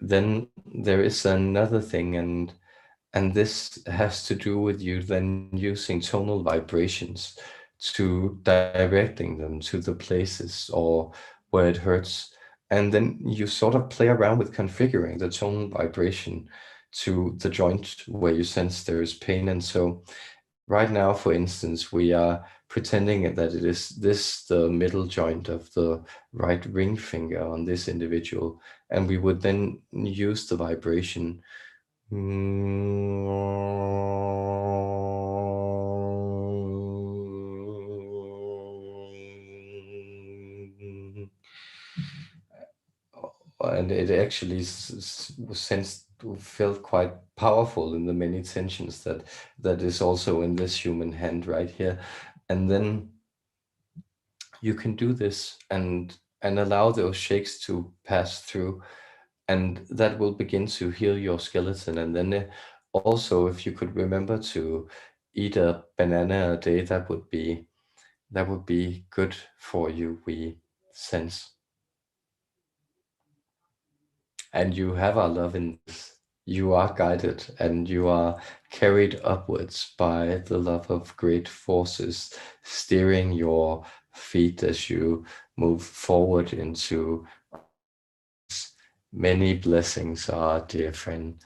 Then there is another thing, and this has to do with you then using tonal vibrations to directing them to the places or where it hurts. And then you sort of play around with configuring the tonal vibration to the joint where you sense there is pain. And so right now, for instance, we are pretending that it is this, the middle joint of the right ring finger on this individual, and we would then use the vibration. And it actually was sensed, felt quite powerful in the many tensions that is also in this human hand right here. And then you can do this and allow those shakes to pass through, and that will begin to heal your skeleton. And then also, if you could remember to eat a banana a day, that would be good for you, we sense. And you have our love in this. You are guided and you are carried upwards by the love of great forces, steering your feet as you move forward into our dreams. Many blessings, our dear friend.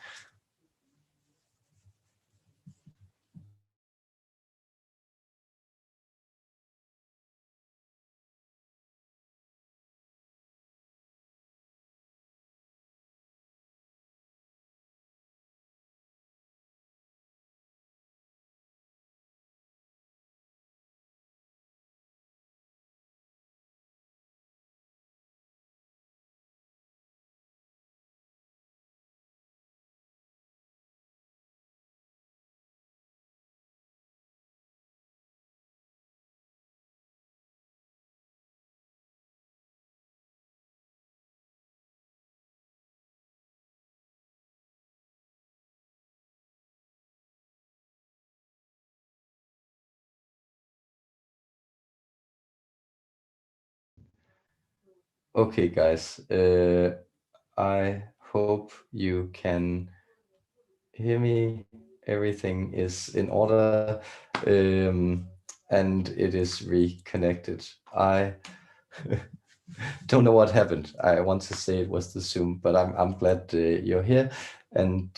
Okay, guys, I hope you can hear me. Everything is in order, and it is reconnected. I don't know what happened. I want to say it was the Zoom, but I'm glad you're here, and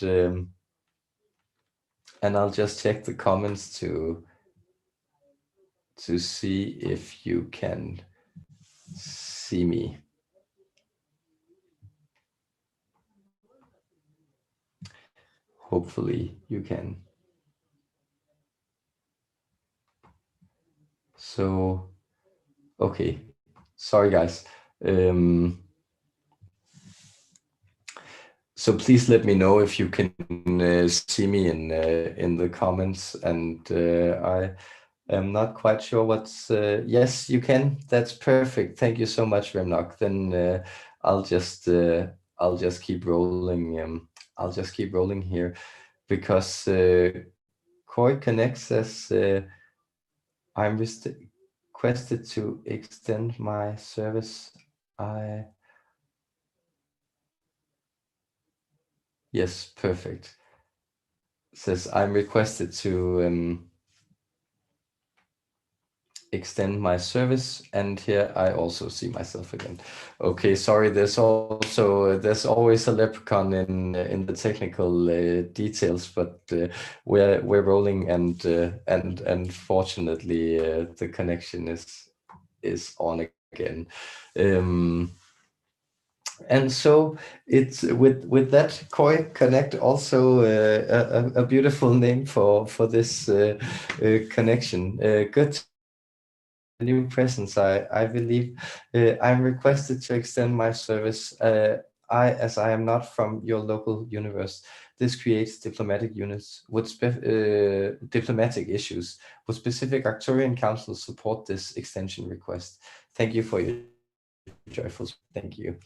I'll just check the comments to see if you can see me. Hopefully you can. So, okay. Sorry, guys. Um, so please let me know if you can see me in the comments, and I'm not quite sure what's. Yes, you can. That's perfect. Thank you so much, Remnock. Then I'll just uh, I'll just keep rolling. I'll just keep rolling here, because Koi Connect says I'm requested to extend my service. Yes, perfect. Says I'm requested to extend my service, and here I also see myself again. Okay, sorry. There's always a leprechaun in the technical details, but we're rolling, and fortunately the connection is on again. Um, and so it's with that Koi Connect, also a beautiful name for this connection. Good to new presence. I believe I'm requested to extend my service. As I am not from your local universe, this creates diplomatic units with diplomatic issues. Would specific Arcturian Council support this extension request? Thank you for your joyful. Thank you.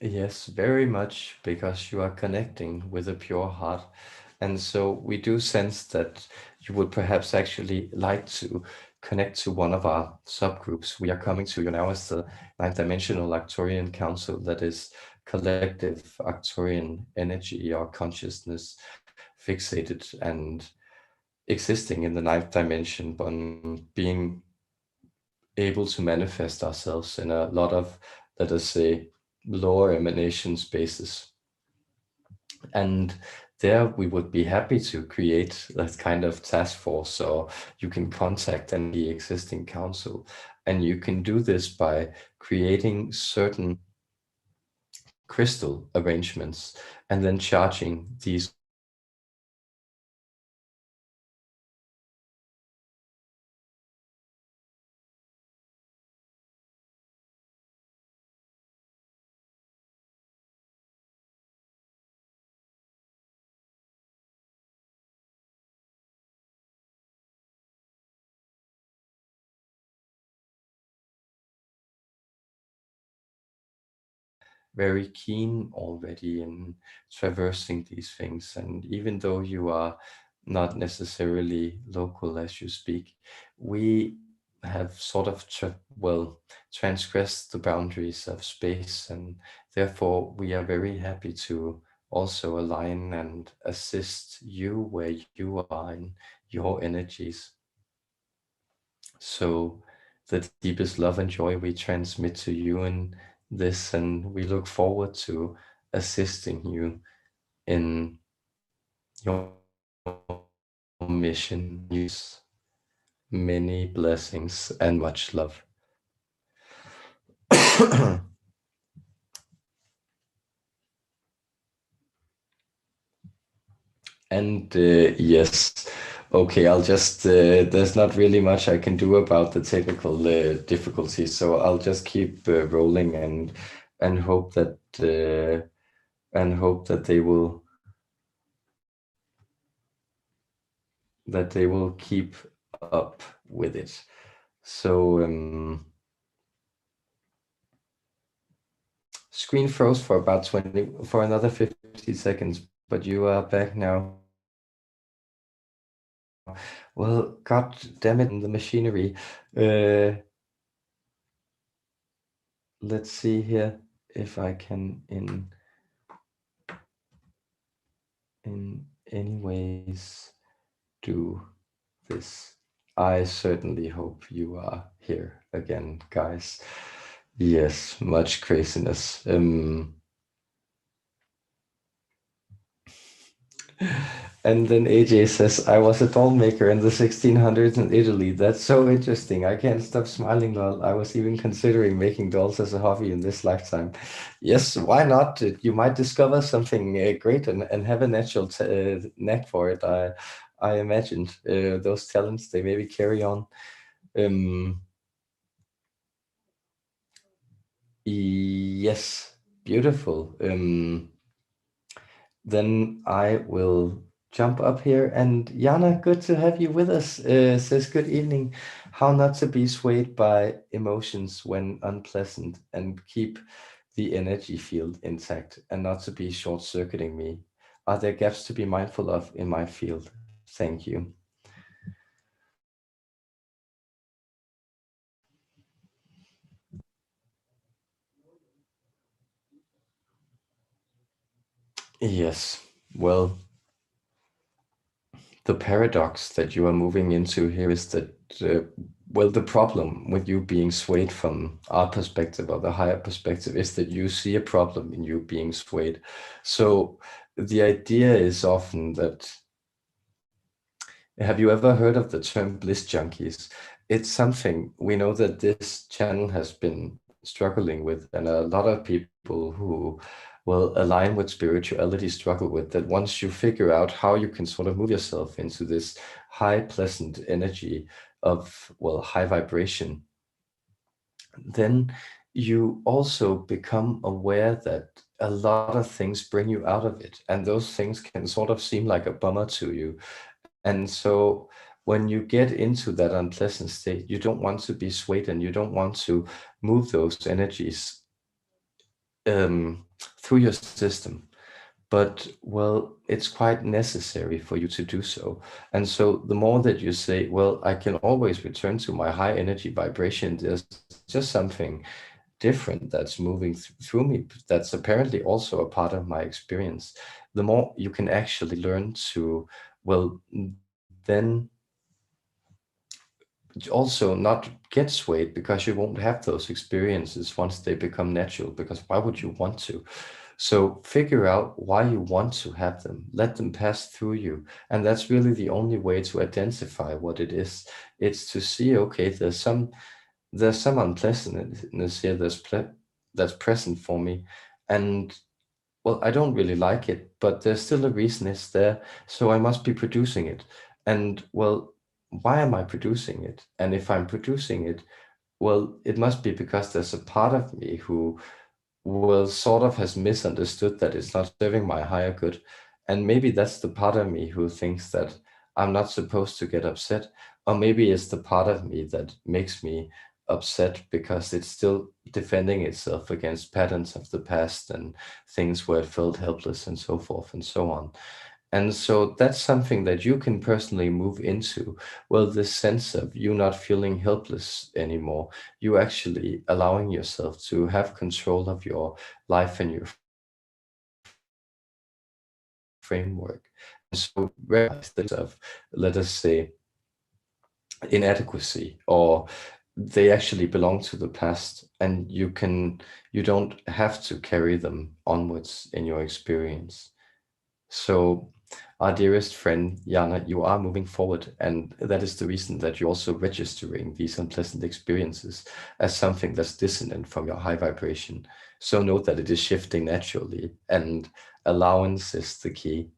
Yes, very much, because you are connecting with a pure heart. And so we do sense that you would perhaps actually like to connect to one of our subgroups. We are coming to you now as the ninth dimensional Arcturian Council, that is collective Arcturian energy or consciousness fixated and existing in the ninth dimension, but being able to manifest ourselves in a lot of, let us say, lower emanation spaces. And there we would be happy to create that kind of task force, or you can contact any existing council. And you can do this by creating certain crystal arrangements and then charging these very keen already in traversing these things. And even though you are not necessarily local as you speak, we have sort of transgressed the boundaries of space, and therefore we are very happy to also align and assist you where you are in your energies. So the deepest love and joy we transmit to you in this, and we look forward to assisting you in your mission. Use many blessings and much love. And yes, okay, I'll just, there's not really much I can do about the technical difficulties, so I'll just keep rolling and hope that they will keep up with it. So screen froze for about for another 50 seconds, but you are back now. Well, god damn it, the machinery. Let's see here if I can in any ways do this. I certainly hope you are here again, guys. Yes, much craziness. And then AJ says, I was a doll maker in the 1600s in Italy. That's so interesting. I can't stop smiling, lol. I was even considering making dolls as a hobby in this lifetime. Yes, why not? You might discover something great and have a natural knack for it. I imagined those talents, they maybe carry on. Yes, beautiful. Then I will jump up here. And Jana, good to have you with us. Says, good evening. How not to be swayed by emotions when unpleasant and keep the energy field intact and not to be short-circuiting me? Are there gaps to be mindful of in my field? Thank you. Yes. Well, the paradox that you are moving into here is that, well, the problem with you being swayed from our perspective or the higher perspective is that you see a problem in you being swayed. So the idea is often that, have you ever heard of the term bliss junkies? It's something we know that this channel has been struggling with, and a lot of people who will align with spirituality struggle with that. Once you figure out how you can sort of move yourself into this high, pleasant energy of, well, high vibration, then you also become aware that a lot of things bring you out of it, and those things can sort of seem like a bummer to you. And so when you get into that unpleasant state, you don't want to be swayed and you don't want to move those energies through your system. But, well, it's quite necessary for you to do so. And so the more that you say, well, I can always return to my high energy vibration, there's just something different that's moving through me that's apparently also a part of my experience, the more you can actually learn to, well, then also not get swayed, because you won't have those experiences once they become natural, because why would you want to? So figure out why you want to have them, let them pass through you, and that's really the only way to identify what it is. It's to see, okay, there's some unpleasantness here that's present for me, and, well, I don't really like it, but there's still a reason it's there, so I must be producing it. And, well, why am I producing it? And if I'm producing it, well, it must be because there's a part of me who, well, sort of has misunderstood that it's not serving my higher good. And maybe that's the part of me who thinks that I'm not supposed to get upset. Or maybe it's the part of me that makes me upset because it's still defending itself against patterns of the past and things where it felt helpless and so forth and so on. And so that's something that you can personally move into. Well, this sense of you not feeling helpless anymore, you actually allowing yourself to have control of your life and your framework. And so realize that of, let us say, inadequacy, or they actually belong to the past, and you don't have to carry them onwards in your experience. So, our dearest friend, Jana, you are moving forward, and that is the reason that you're also registering these unpleasant experiences as something that's dissonant from your high vibration. So, note that it is shifting naturally, and allowance is the key.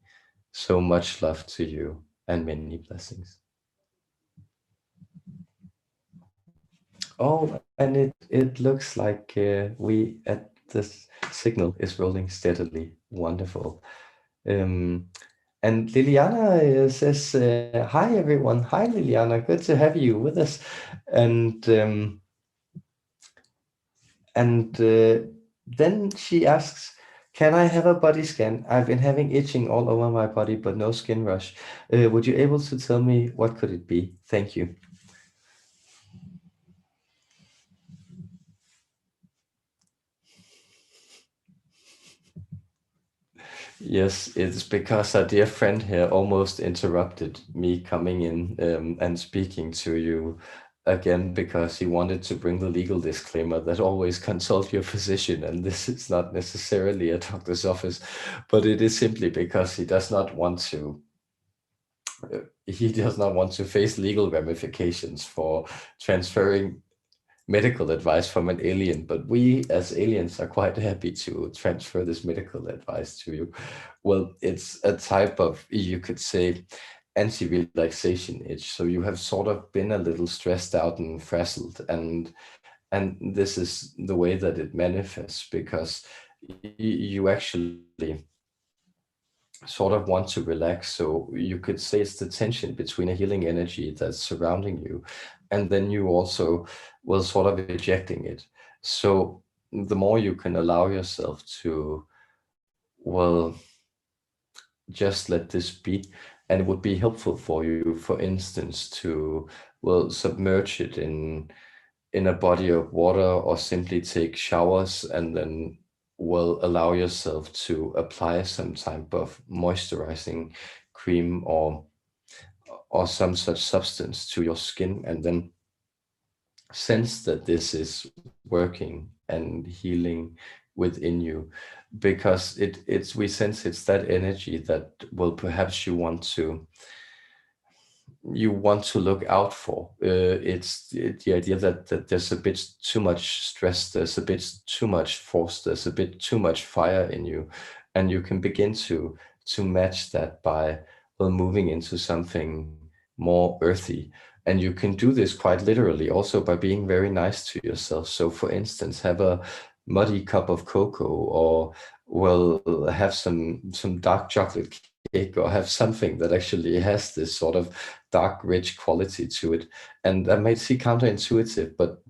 So much love to you, and many blessings. Oh, and it looks like we at this signal is rolling steadily. Wonderful. Um, And Liliana says, "Hi everyone, hi Liliana, good to have you with us." And then she asks, "Can I have a body scan? I've been having itching all over my body, but no skin rush. Would you able to tell me what could it be? Thank you." Yes, it's because a dear friend here almost interrupted me coming in and speaking to you again, because he wanted to bring the legal disclaimer that always consult your physician, and this is not necessarily a doctor's office, but it is simply because he does not want to face legal ramifications for transferring medical advice from an alien, but we as aliens are quite happy to transfer this medical advice to you. Well, it's a type of, you could say, anti-relaxation itch. So you have sort of been a little stressed out and frazzled, and this is the way that it manifests, because you actually sort of want to relax. So you could say it's the tension between a healing energy that's surrounding you, and then you also will sort of ejecting it. So the more you can allow yourself to, well, just let this be. And it would be helpful for you, for instance, to, well, submerge it in a body of water, or simply take showers, and then, well, allow yourself to apply some type of moisturizing cream, or some such substance to your skin, and then sense that this is working and healing within you, because it's we sense it's that energy that, well, perhaps you want to look out for. It's the idea that there's a bit too much stress, there's a bit too much force, there's a bit too much fire in you, and you can begin to match that by, well, moving into something more earthy. And you can do this quite literally also by being very nice to yourself. So, for instance, have a muddy cup of cocoa, or, well, have some dark chocolate cake, or have something that actually has this sort of dark, rich quality to it. And that might seem counterintuitive, but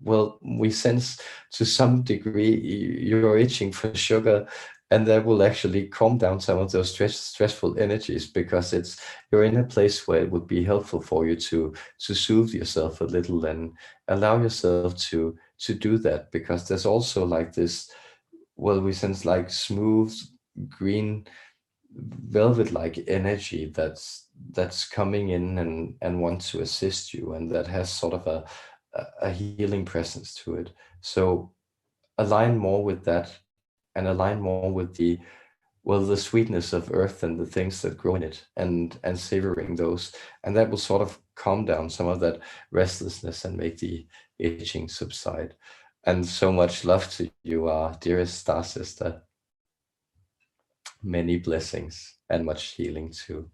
well, we sense to some degree you're itching for sugar, and that will actually calm down some of those stressful energies, because you're in a place where it would be helpful for you to soothe yourself a little, and allow yourself to do that, because there's also like this, well, we sense like smooth green velvet-like energy that's coming in, and wants to assist you, and that has sort of a healing presence to it. So align more with that, and align more with the, well, the sweetness of earth and the things that grow in it, and savoring those, and that will sort of calm down some of that restlessness and make the itching subside. And so much love to you, dearest star sister. Many blessings and much healing too.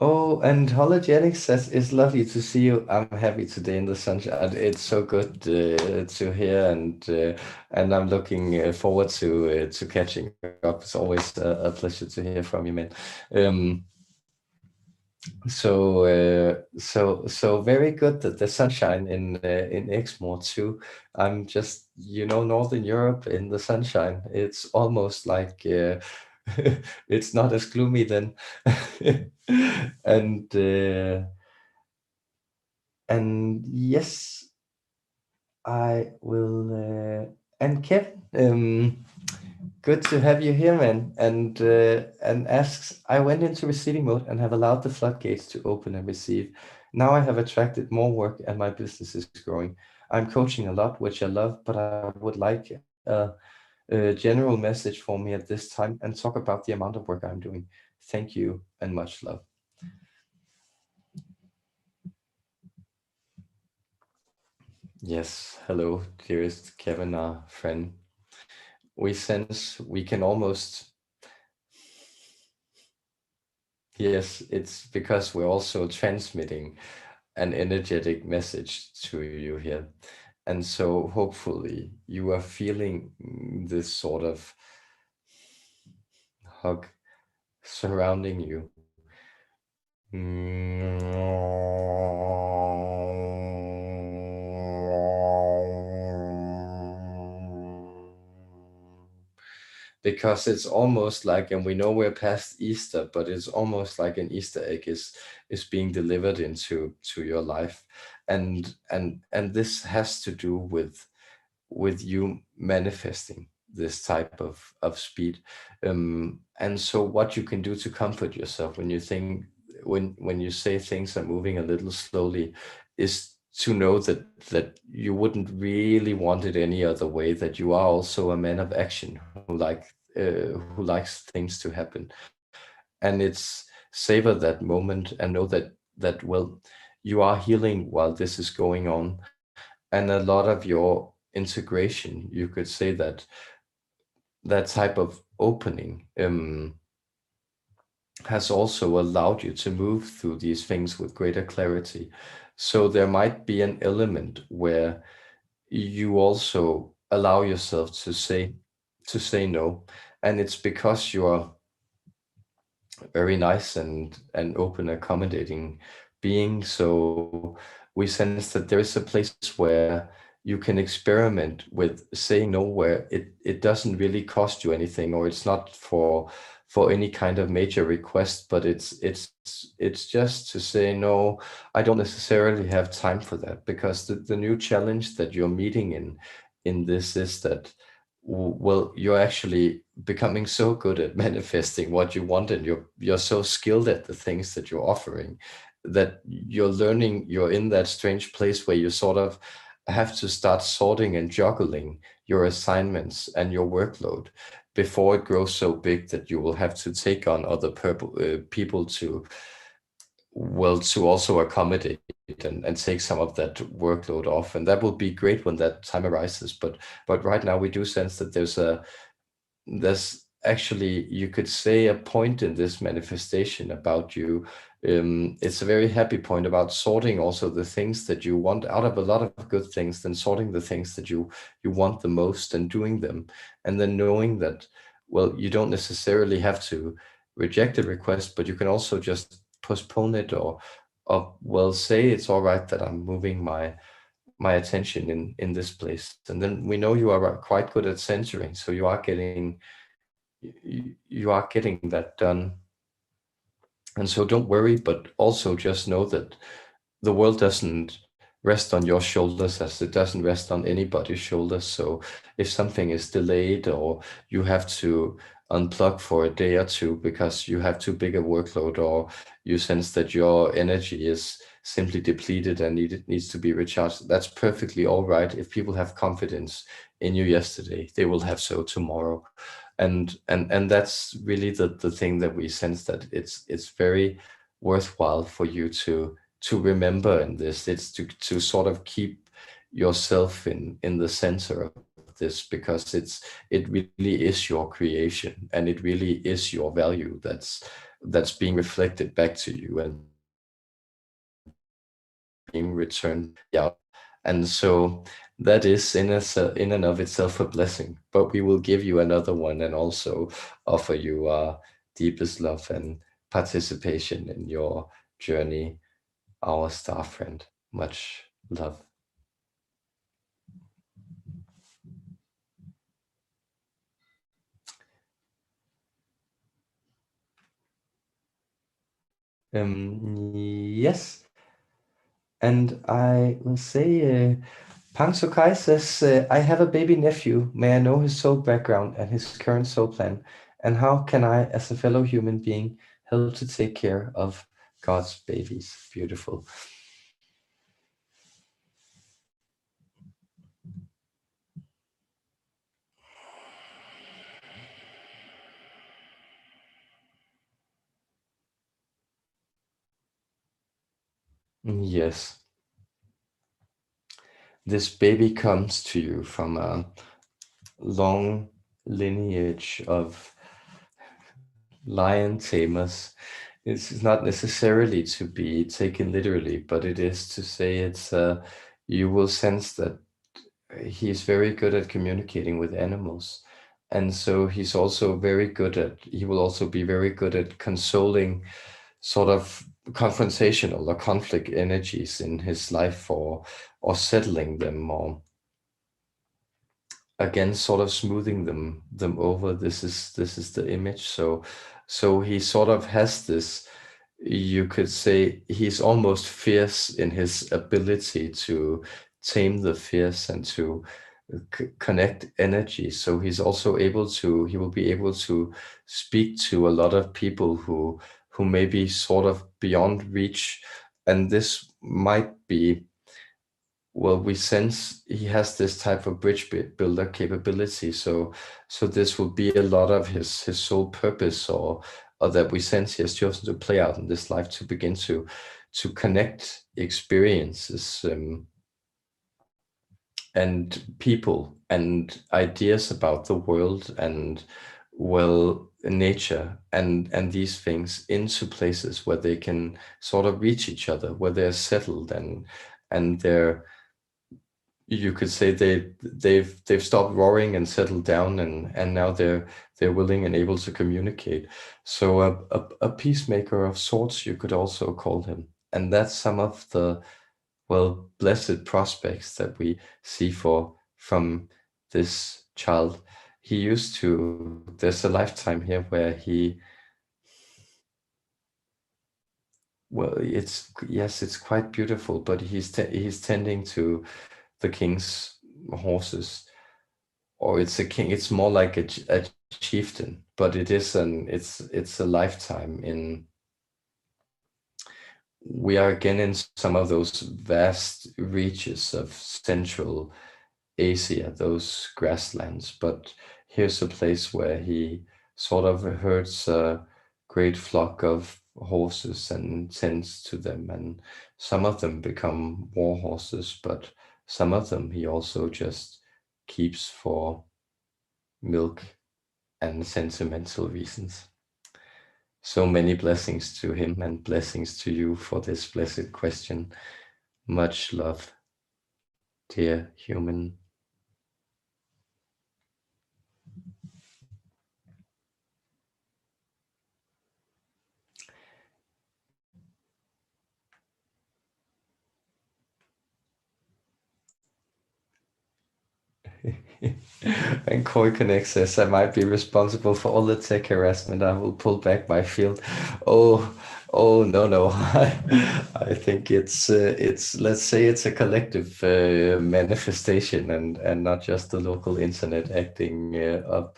Oh, and Hologenic says it's lovely to see you. I'm happy today in the sunshine. It's so good to hear, and I'm looking forward to catching up. It's always a pleasure to hear from you, man. Um, so very good that the sunshine in Exmoor too. I'm just, Northern Europe in the sunshine. It's almost like it's not as gloomy then. And and yes, I will. And Kevin, good to have you here, man. And asks, I went into receiving mode and have allowed the floodgates to open and receive. Now I have attracted more work and my business is growing. I'm coaching a lot, which I love, but I would like a general message for me at this time, and talk about the amount of work I'm doing. Thank you and much love. Yes, hello, dearest Kevin, our friend. We sense we can almost, yes, it's because we're also transmitting an energetic message to you here. And so hopefully you are feeling this sort of hug surrounding you. Because it's almost like, and we know we're past Easter, but it's almost like an Easter egg is being delivered to your life, and this has to do with you manifesting this type of speed. And so what you can do to comfort yourself when you think, when you say things are moving a little slowly, is to know that you wouldn't really want it any other way, that you are also a man of action who likes things to happen. And it's savor that moment, and know that, well, you are healing while this is going on. And a lot of your integration, you could say that type of opening has also allowed you to move through these things with greater clarity. So there might be an element where you also allow yourself to say no, and it's because you are very nice and open, accommodating being. So we sense that there is a place where you can experiment with saying no, where it doesn't really cost you anything, or it's not for any kind of major request, but it's just to say no. I don't necessarily have time for that, because the new challenge that you're meeting in this is that, well, you're actually becoming so good at manifesting what you want, and you're so skilled at the things that you're offering, that you're learning, you're in that strange place where you sort of have to start sorting and juggling your assignments and your workload before it grows so big that you will have to take on other people to, well, to also accommodate and take some of that workload off. And that will be great when that time arises. But right now we do sense that there's actually, you could say, a point in this manifestation about you. It's a very happy point about sorting also the things that you want out of a lot of good things, then sorting the things that you want the most and doing them. And then knowing that, well, you don't necessarily have to reject a request, but you can also just postpone it, or well, say it's all right that I'm moving my attention in this place. And then we know you are quite good at censoring, so you are getting that done. And so don't worry, but also just know that the world doesn't rest on your shoulders as it doesn't rest on anybody's shoulders. So if something is delayed, or you have to unplug for a day or two because you have too big a workload, or you sense that your energy is simply depleted and needs to be recharged, that's perfectly all right. If people have confidence in you yesterday, they will have so tomorrow. And that's really the thing that we sense, that it's very worthwhile for you to remember in this. It's to sort of keep yourself in the center of this, because it really is your creation, and it really is your value that's being reflected back to you and being returned out. And so that is in and of itself a blessing. But we will give you another one, and also offer you our deepest love and participation in your journey, our star friend. Much love. Yes, and I will say, Pang Sokai says, I have a baby nephew. May I know his soul background and his current soul plan? And how can I, as a fellow human being, help to take care of God's babies? Beautiful. Yes, this baby comes to you from a long lineage of lion tamers. It's not necessarily to be taken literally, but it is to say you will sense that he's very good at communicating with animals. And so he will also be very good at consoling sort of confrontational or conflict energies in his life, or settling them, or again sort of smoothing them over. This is the image. So he sort of has this, you could say he's almost fierce in his ability to tame the fierce and to connect energy. So he will be able to speak to a lot of people who may be sort of beyond reach. And this might be, well, we sense he has this type of bridge builder capability. So this will be a lot of his sole purpose, or that we sense he has chosen to play out in this life, to begin to connect experiences, and people and ideas about the world, and, well, nature, and these things into places where they can sort of reach each other, where they're settled, and they're, you could say, they've stopped roaring and settled down, and now they're willing and able to communicate. So a peacemaker of sorts, you could also call him. and that's some of the, well, blessed prospects that we see for from this child. He used to, there's a lifetime here where he, well, it's, yes, it's quite beautiful, but he's tending to the king's horses, or it's a king, it's more like a chieftain, but it is it's a lifetime in, we are again in some of those vast reaches of Central Asia, those grasslands. But here's a place where he sort of herds a great flock of horses and tends to them, and some of them become war horses, but some of them he also just keeps for milk and sentimental reasons. So many blessings to him and blessings to you for this blessed question. Much love, dear human. And Koi Connect says I might be responsible for all the tech harassment. I will pull back my field. Oh, oh no, no. I think it's, let's say it's a collective manifestation, and not just the local internet acting up.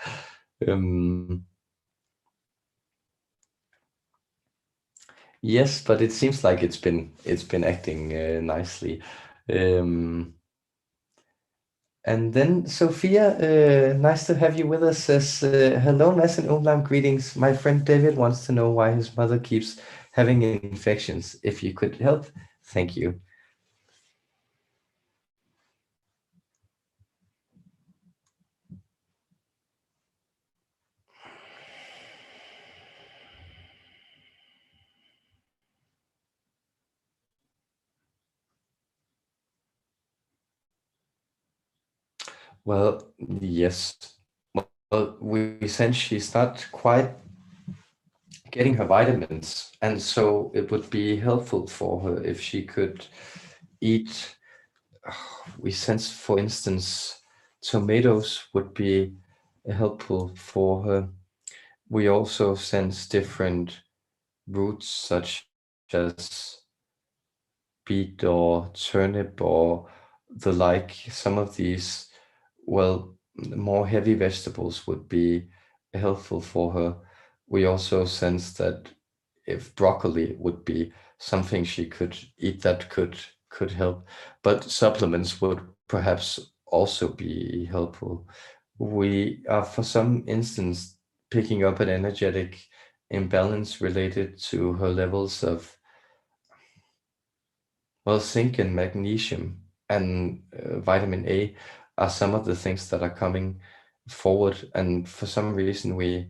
Um, yes, but it seems like it's been acting nicely. Um, And then Sophia, nice to have you with us, says, hello, Mads and Umblam, greetings. My friend David wants to know why his mother keeps having infections. If you could help, thank you. Well, yes. Well, we sense she's not quite getting her vitamins, and so it would be helpful for her if she could eat. We sense, for instance, tomatoes would be helpful for her. We also sense different roots such as beet or turnip or the like. Some of these, well, more heavy vegetables would be helpful for her. We also sense that if broccoli would be something she could eat, that could help, but supplements would perhaps also be helpful. We are, for some instance, picking up an energetic imbalance related to her levels of, well, zinc and magnesium and vitamin A are some of the things that are coming forward. And for some reason, we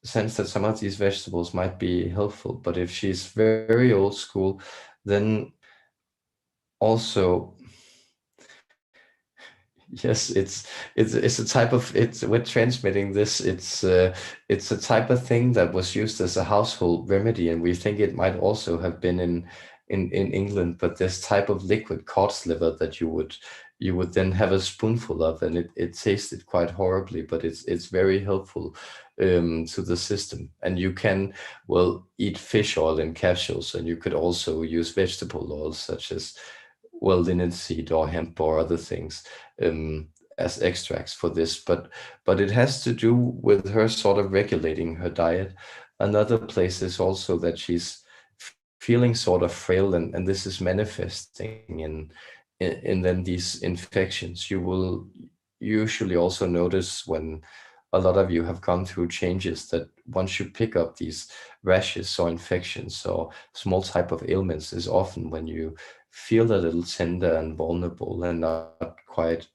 sense that some of these vegetables might be helpful. But if she's very old school, then also, yes, it's a type of, it's, we're transmitting this. It's a type of thing that was used as a household remedy, and we think it might also have been in England. But this type of liquid cod's liver that you would then have a spoonful of, and it tasted quite horribly, but it's very helpful to the system. And you can, well, eat fish oil in capsules, and you could also use vegetable oils such as, well, linseed or hemp or other things um, as extracts for this. But it has to do with her sort of regulating her diet. Another place is also that she's feeling sort of frail, and this is manifesting in then these infections. You will usually also notice when a lot of you have gone through changes that once you pick up these rashes or infections or small type of ailments is often when you feel a little tender and vulnerable and not quite,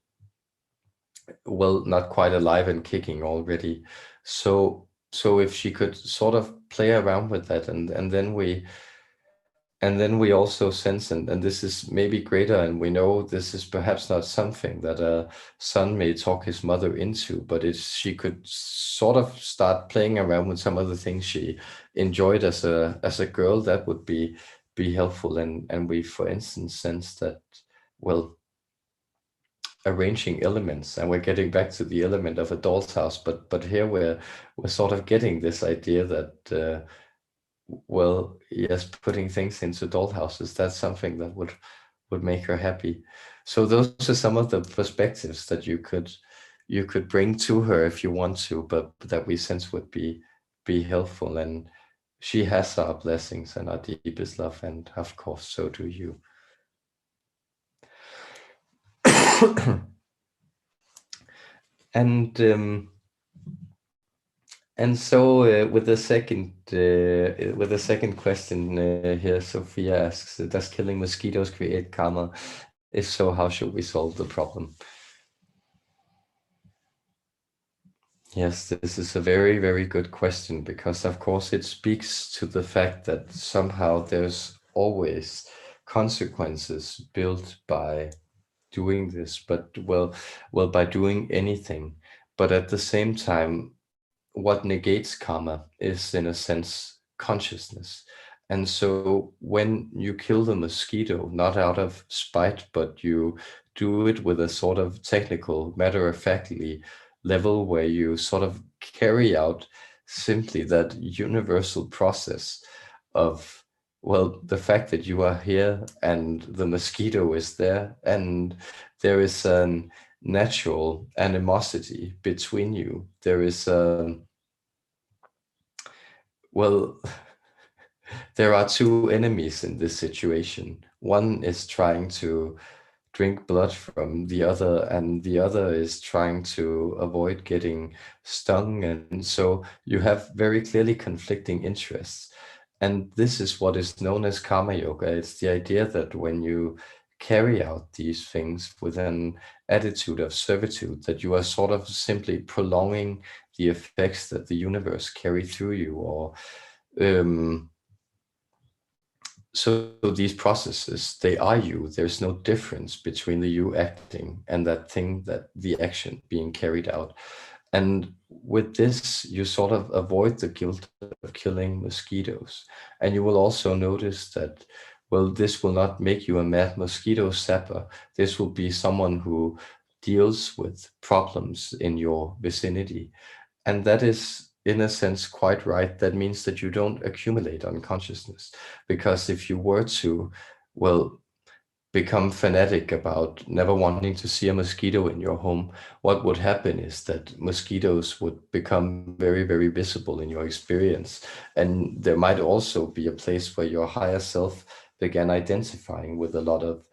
well, not quite alive and kicking already. So if she could sort of play around with that, and then we also sense, and this is maybe greater, and we know this is perhaps not something that a son may talk his mother into, but if she could sort of start playing around with some of the things she enjoyed as a girl, that would be be helpful, and we, for instance, sense that, well, arranging elements, and we're getting back to the element of a doll's house, but here we're sort of getting this idea that well, yes, putting things into doll houses, that's something that would make her happy. So those are some of the perspectives that you could bring to her if you want to, but that we sense would be helpful. And she has our blessings and our deepest love, and of course, so do you. And so with the second question here, Sophia asks, does killing mosquitoes create karma? If so, how should we solve the problem? Yes, this is a very, very good question, because of course it speaks to the fact that somehow there's always consequences built by doing this, but well, by doing anything. But at the same time, what negates karma is, in a sense, consciousness. And so when you kill the mosquito, not out of spite, but you do it with a sort of technical, matter-of-factly level where you sort of carry out simply that universal process of, well, the fact that you are here and the mosquito is there, and there is an natural animosity between you. There is well, there are two enemies in this situation. One is trying to drink blood from the other, and the other is trying to avoid getting stung. And so you have very clearly conflicting interests. And this is what is known as karma yoga. It's the idea that when you carry out these things with an attitude of servitude, that you are sort of simply prolonging the effects that the universe carry through you, or um, so these processes, they are you. There's no difference between the you acting and that thing, that the action being carried out. And with this, you sort of avoid the guilt of killing mosquitoes. And you will also notice that, well, this will not make you a mad mosquito sapper. This will be someone who deals with problems in your vicinity. And that is, in a sense, quite right. That means that you don't accumulate unconsciousness. Because if you were to, well, become fanatic about never wanting to see a mosquito in your home, what would happen is that mosquitoes would become very, very visible in your experience. And there might also be a place where your higher self began identifying with a lot of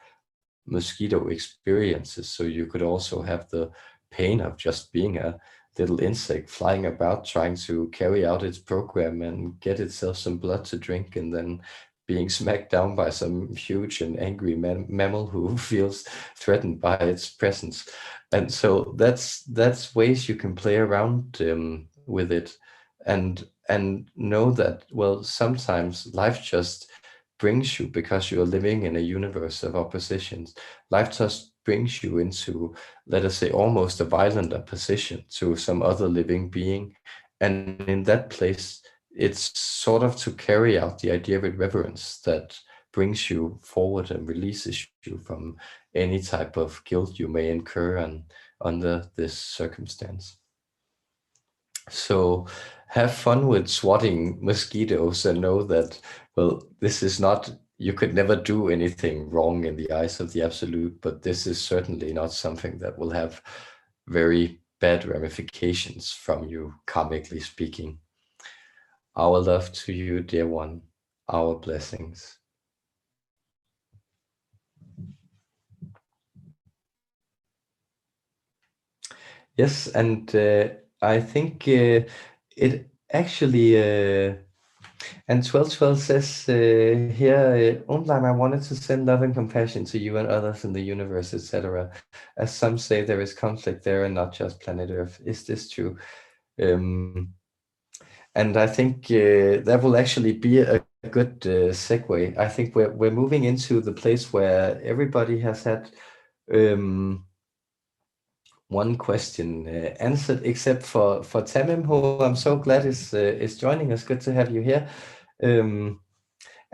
mosquito experiences. So you could also have the pain of just being a little insect flying about, trying to carry out its program and get itself some blood to drink, and then being smacked down by some huge and angry mammal who feels threatened by its presence. And so that's ways you can play around with it, and know that, well, sometimes life just brings you, because you're living in a universe of oppositions, life just brings you into, let us say, almost a violent opposition to some other living being. And in that place, it's sort of to carry out the idea of reverence that brings you forward and releases you from any type of guilt you may incur under this circumstance. So have fun with swatting mosquitoes, and know that, well, this is not, you could never do anything wrong in the eyes of the absolute, but this is certainly not something that will have very bad ramifications from you, karmically speaking. Our love to you, dear one, our blessings. Yes, and I think it actually and 1212 says here, Umblam, I wanted to send love and compassion to you and others in the universe, etc. As some say, there is conflict there and not just planet Earth. Is this true? And I think that will actually be a good segue. I think we're moving into the place where everybody has had one question answered, except for Tamim, who I'm so glad is joining us. Good to have you here.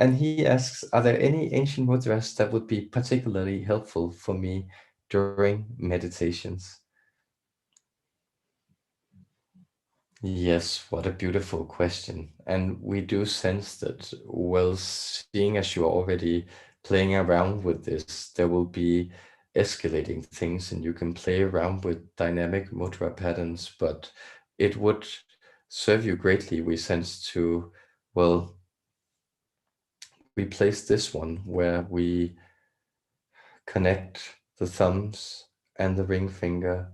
And he asks, are there any ancient mudras that would be particularly helpful for me during meditations? Yes, what a beautiful question. And we do sense that, well, seeing as you're already playing around with this, there will be escalating things and you can play around with dynamic mudra patterns, but it would serve you greatly, we sense, to, well, replace this one where we connect the thumbs and the ring finger,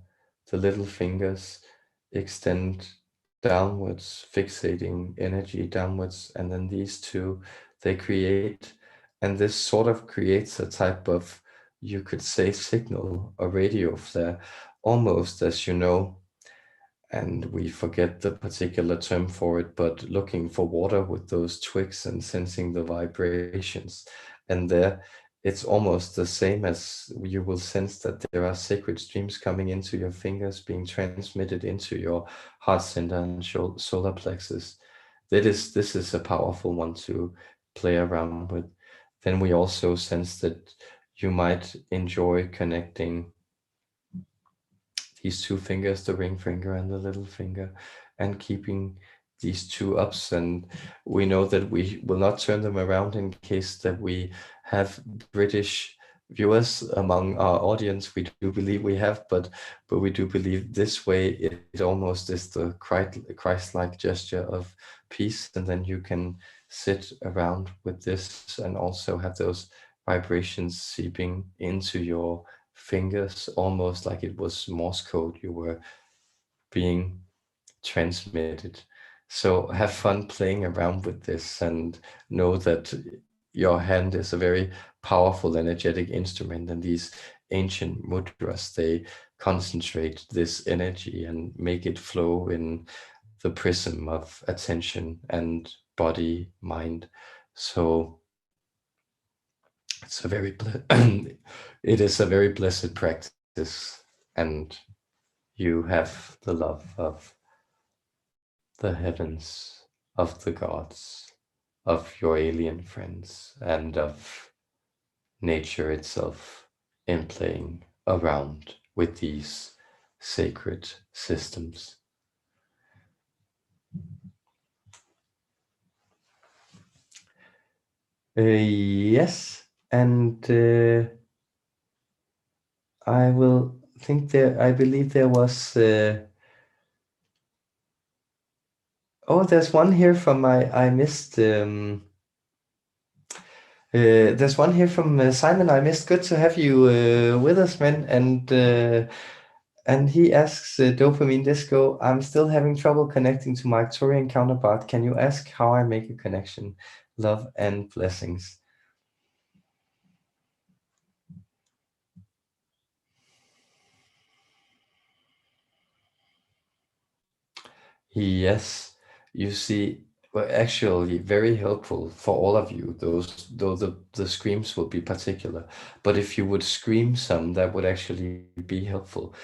the little fingers extend downwards, fixating energy downwards, and then these two, they create, and this sort of creates a type of, you could say, signal or radio flare, almost as you know, and we forget the particular term for it, but looking for water with those twigs and sensing the vibrations. And there, it's almost the same as you will sense that there are sacred streams coming into your fingers, being transmitted into your heart center and solar plexus. This is a powerful one to play around with. Then we also sense that you might enjoy connecting these two fingers, the ring finger and the little finger, and keeping these two ups. And we know that we will not turn them around in case that we have British viewers among our audience. We do believe we have, but we do believe this way it almost is the Christ-like gesture of peace. And then you can sit around with this and also have those vibrations seeping into your fingers, almost like it was Morse code you were being transmitted. So have fun playing around with this and know that your hand is a very powerful energetic instrument, and these ancient mudras, they concentrate this energy and make it flow in the prism of attention and body mind. So it's a very it is a very blessed practice, and you have the love of the heavens, of the gods, of your alien friends, and of nature itself in playing around with these sacred systems. Yes, and I will think there. I believe there was. Oh, there's one here from I missed. There's one here from Simon. I missed. Good to have you with us, man. And he asks, Dopamine Disco, I'm still having trouble connecting to my Arcturian counterpart. Can you ask how I make a connection? Love and blessings. Yes, you see, well, actually, very helpful for all of you. Those, though the screams will be particular, but if you would scream some, that would actually be helpful.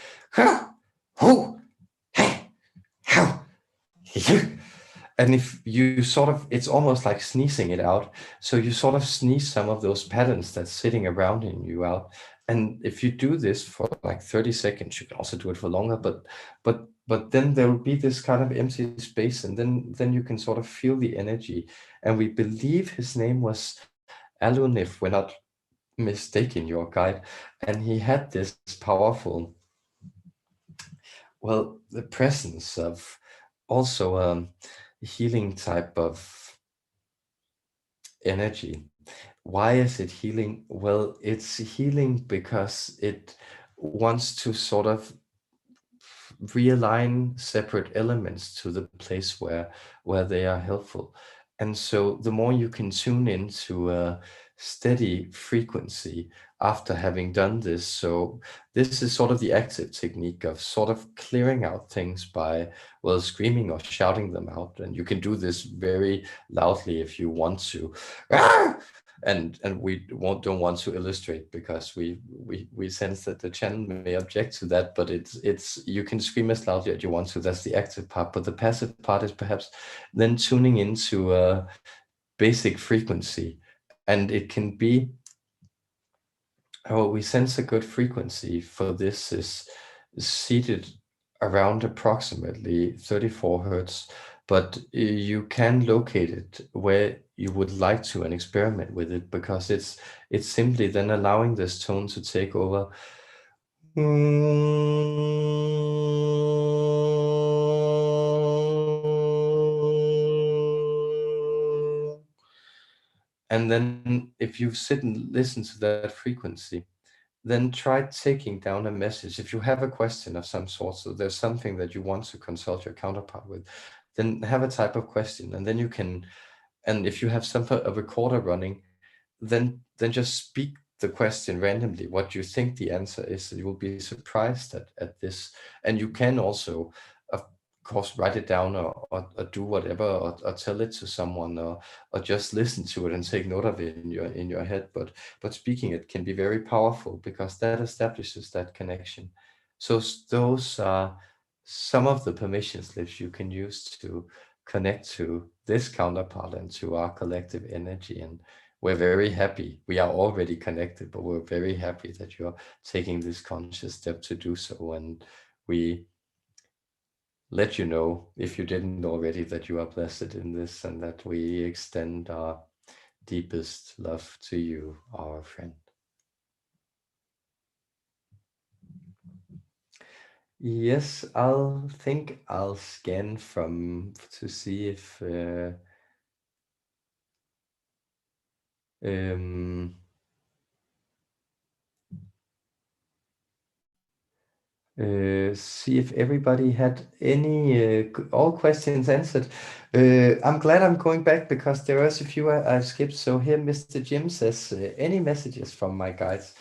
And if you sort of, it's almost like sneezing it out. So you sort of sneeze some of those patterns that's sitting around in you out. And if you do this for like 30 seconds, you can also do it for longer, but then there will be this kind of empty space, and then you can sort of feel the energy. And we believe his name was Alun, if we're not mistaken, your guide. And he had this powerful, well, the presence of also healing type of energy. Why is it healing? Well, it's healing because it wants to sort of realign separate elements to the place where they are helpful. And so the more you can tune into a steady frequency after having done this, so this is sort of the active technique of sort of clearing out things by, well, screaming or shouting them out. And you can do this very loudly if you want to. And we don't want to illustrate because we sense that the channel may object to that, but it's you can scream as loudly as you want to. That's the active part, but the passive part is perhaps then tuning into basic frequency, and it can be how we sense a good frequency for this is seated around approximately 34 hertz, but you can locate it where you would like to and experiment with it, because it's simply then allowing this tone to take over. And then if you sit and listen to that frequency, then try taking down a message. If you have a question of some sort, so there's something that you want to consult your counterpart with, then have a type of question, and then you can, and if you have a recorder running, then just speak the question randomly, what you think the answer is. You will be surprised at this. And you can also, of course, write it down, or do whatever, or tell it to someone, or just listen to it and take note of it in your head. But speaking it can be very powerful, because that establishes that connection. So those are some of the permission slips you can use to connect to this counterpart and to our collective energy. And we're very happy. We are already connected, but we're very happy that you're taking this conscious step to do so. And we let you know, if you didn't already, that you are blessed in this, and that we extend our deepest love to you, our friend. Yes, I'll scan from to see if um see if everybody had any all questions answered. I'm glad I'm going back, because there was a few I've skipped. So here, Mr. Jim says, any messages from my guides?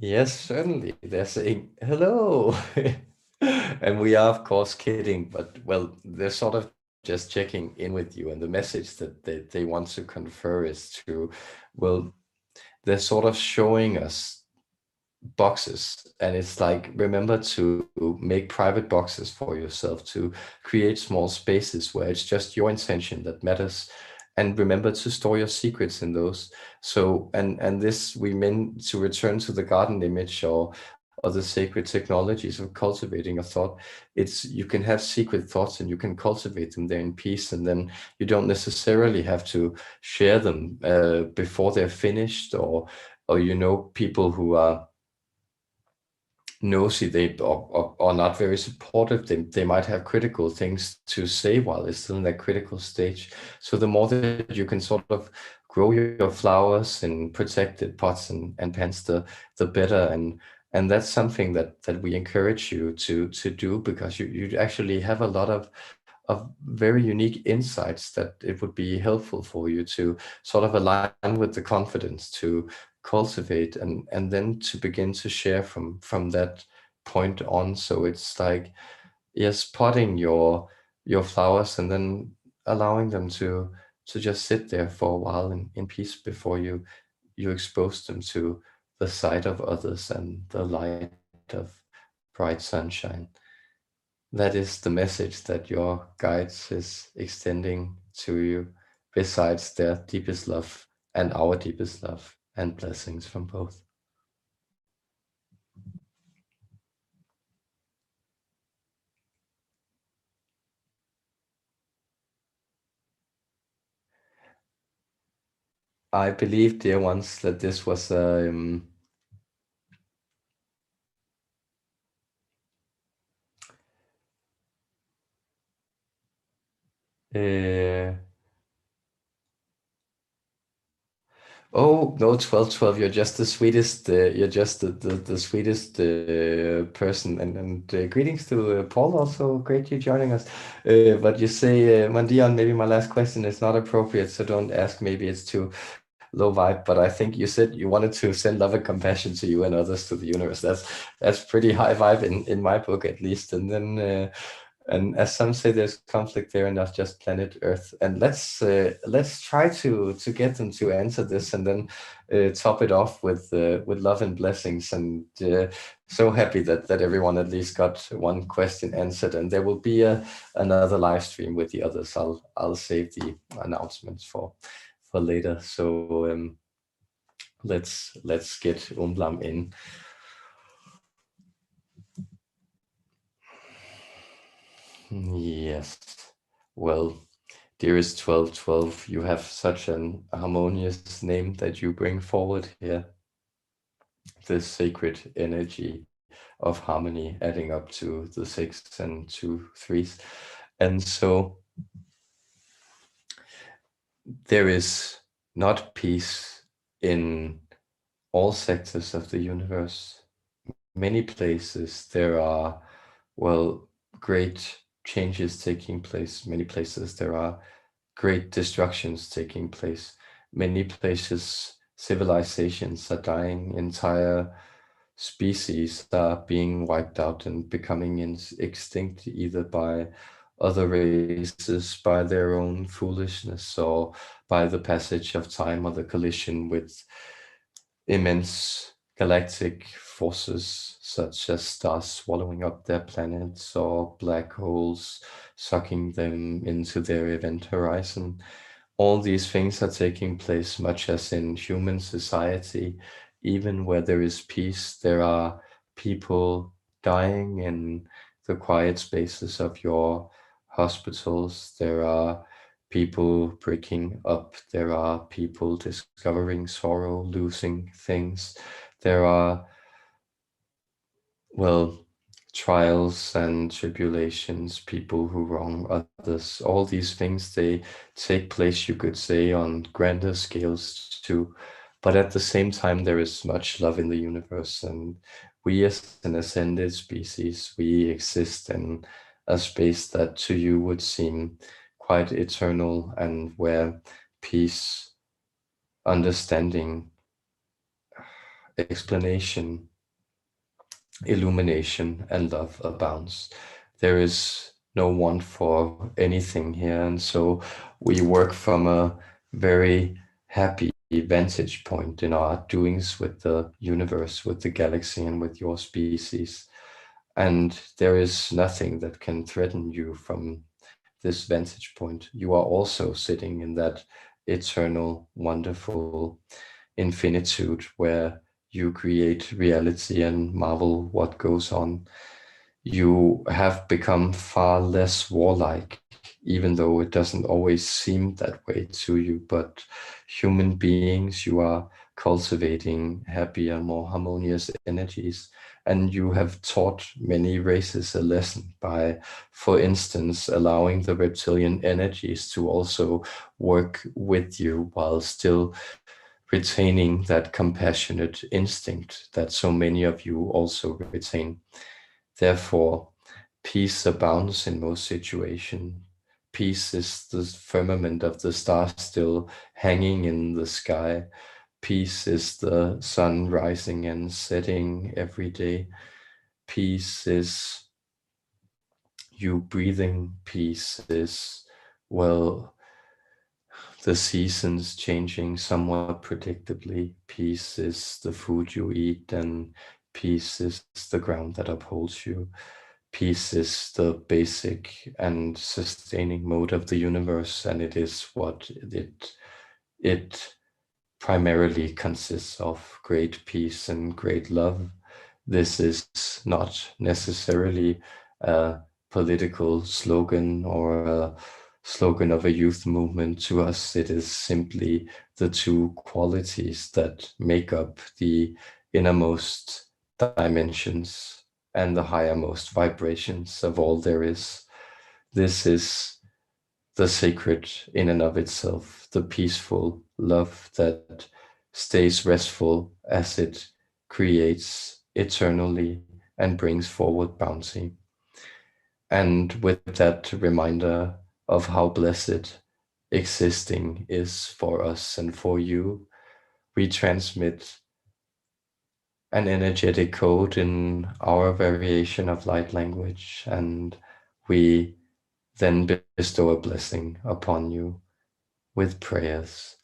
Yes, certainly. They're saying hello. And we are, of course, kidding, but well, they're sort of just checking in with you. And the message that they want to confer is to, well, they're sort of showing us boxes, and it's like, remember to make private boxes for yourself, to create small spaces where it's just your intention that matters, and remember to store your secrets in those. So, and this we meant to return to the garden image, or the sacred technologies of cultivating a thought. It's, you can have secret thoughts and you can cultivate them there in peace, and then you don't necessarily have to share them before they're finished, or people who are nosy, or not very supportive, they might have critical things to say while it's still in that critical stage. So the more that you can sort of grow your flowers in protected pots and pans, the better. And that's something that we encourage you to do, because you actually have a lot of very unique insights that it would be helpful for you to sort of align with the confidence to cultivate, and then to begin to share from that point on. So it's like, yes, potting your flowers, and then allowing them to just sit there for a while in peace before you expose them to the sight of others and the light of bright sunshine. That is the message that your guides is extending to you, besides their deepest love and our deepest love and blessings from both. I believe, dear ones, that this was uh, oh no, 1212. You're just the sweetest. You're just the sweetest person. And greetings to Paul. Also, great you joining us. But you say, Mandion, maybe my last question is not appropriate, so don't ask. Maybe it's too low vibe. But I think you said you wanted to send love and compassion to you and others, to the universe. That's pretty high vibe in my book, at least. And then. And as some say, there's conflict there, and not just planet Earth. And let's try to get them to answer this, and then top it off with love and blessings. And so happy that everyone at least got one question answered, and there will be another live stream with the others. I'll save the announcements for later. So let's get Umblam in. Yes. Well, dearest 1212, you have such an harmonious name that you bring forward here. This sacred energy of harmony adding up to the 6 and 2 3s. And so there is not peace in all sectors of the universe. Many places there are, well, great changes taking place. Many places there are great destructions taking place. Many places civilizations are dying, entire species are being wiped out and becoming extinct either by other races, by their own foolishness, or by the passage of time or the collision with immense galactic forces such as stars swallowing up their planets or black holes sucking them into their event horizon. All these things are taking place, much as in human society. Even where there is peace, there are people dying in the quiet spaces of your hospitals. There are people breaking up. There are people discovering sorrow, losing things. There are, well, trials and tribulations, people who wrong others, all these things, they take place, you could say, on grander scales too. But at the same time, there is much love in the universe, and we as an ascended species, we exist in a space that to you would seem quite eternal, and where peace, understanding, explanation, illumination, and love abounds. There is no want for anything here, and so we work from a very happy vantage point in our doings with the universe, with the galaxy, and with your species. And there is nothing that can threaten you from this vantage point. You are also sitting in that eternal, wonderful infinitude where you create reality and marvel what goes on. You have become far less warlike, even though it doesn't always seem that way to you. But human beings, you are cultivating happier, more harmonious energies. And you have taught many races a lesson by, for instance, allowing the reptilian energies to also work with you while still retaining that compassionate instinct that so many of you also retain. Therefore, peace abounds in most situations. Peace is the firmament of the stars still hanging in the sky. Peace is the sun rising and setting every day. Peace is you breathing. Peace is, well, the seasons changing somewhat predictably. Peace is the food you eat, and peace is the ground that upholds you. Peace is the basic and sustaining mode of the universe, and it is what it primarily consists of: great peace and great love. This is not necessarily a political slogan or a slogan of a youth movement. To us, it is simply the two qualities that make up the innermost dimensions and the highermost vibrations of all there is. This is the sacred in and of itself, the peaceful love that stays restful as it creates eternally and brings forward bounty. And with that reminder of how blessed existing is for us and for you, we transmit an energetic code in our variation of light language, and we then bestow a blessing upon you with prayers.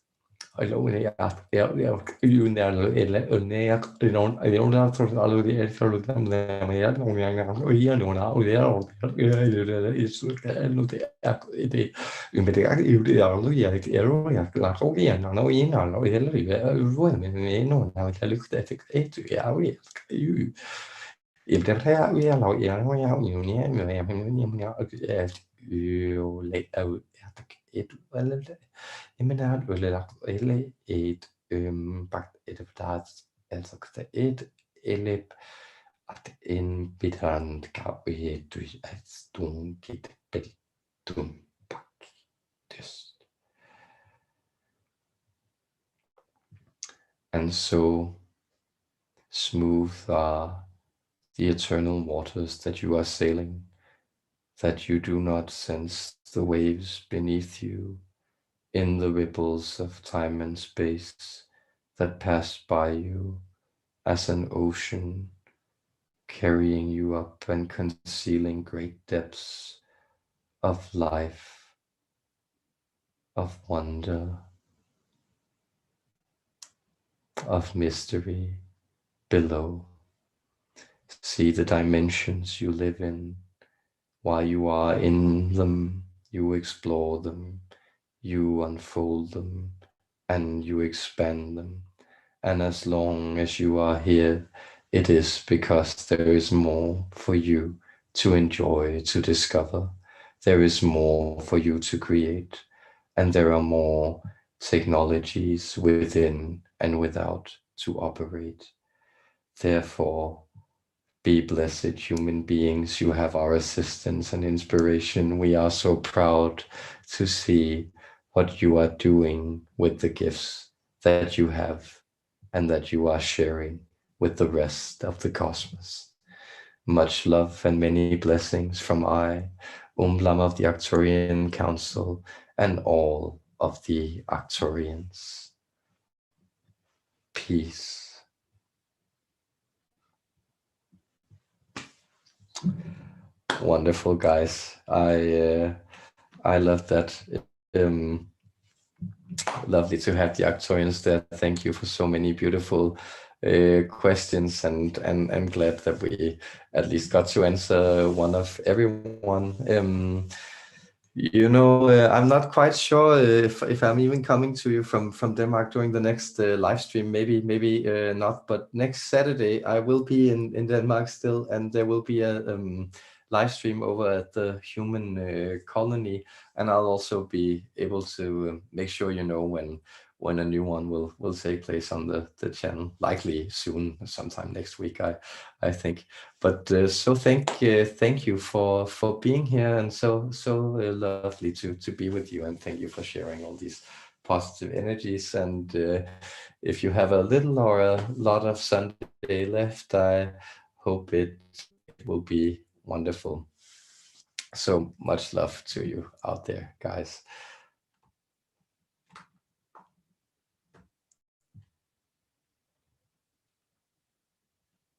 Jamen, der er lagt ele et bagt et plads, altså et ele at en bitan kaue du at stun git betum pak this. And so smooth are the eternal waters that you are sailing, that you do not sense the waves beneath you in the ripples of time and space that pass by you as an ocean, carrying you up and concealing great depths of life, of wonder, of mystery below. See the dimensions you live in. While you are in them, you explore them, you unfold them, and you expand them. And as long as you are here, it is because there is more for you to enjoy, to discover. There is more for you to create, and there are more technologies within and without to operate. Therefore, be blessed, human beings. You have our assistance and inspiration. We are so proud to see what you are doing with the gifts that you have and that you are sharing with the rest of the cosmos. Much love and many blessings from I, Umblam of the Arcturian Council, and all of the Arcturians. Peace. Wonderful, guys. I love that. Um, Lovely to have the Arcturians there. Thank you for so many beautiful questions, and I'm glad that we at least got to answer one of everyone. I'm not quite sure if I'm even coming to you from Denmark during the next live stream. Maybe not. But next Saturday I will be in Denmark still, and there will be a live stream over at the Human Colony, and I'll also be able to make sure you know when a new one will take place on the channel, likely soon, sometime next week, I think. But so thank you for being here, and so lovely to be with you, and thank you for sharing all these positive energies. And if you have a little or a lot of Sunday left, I hope it will be wonderful. So much love to you out there, guys.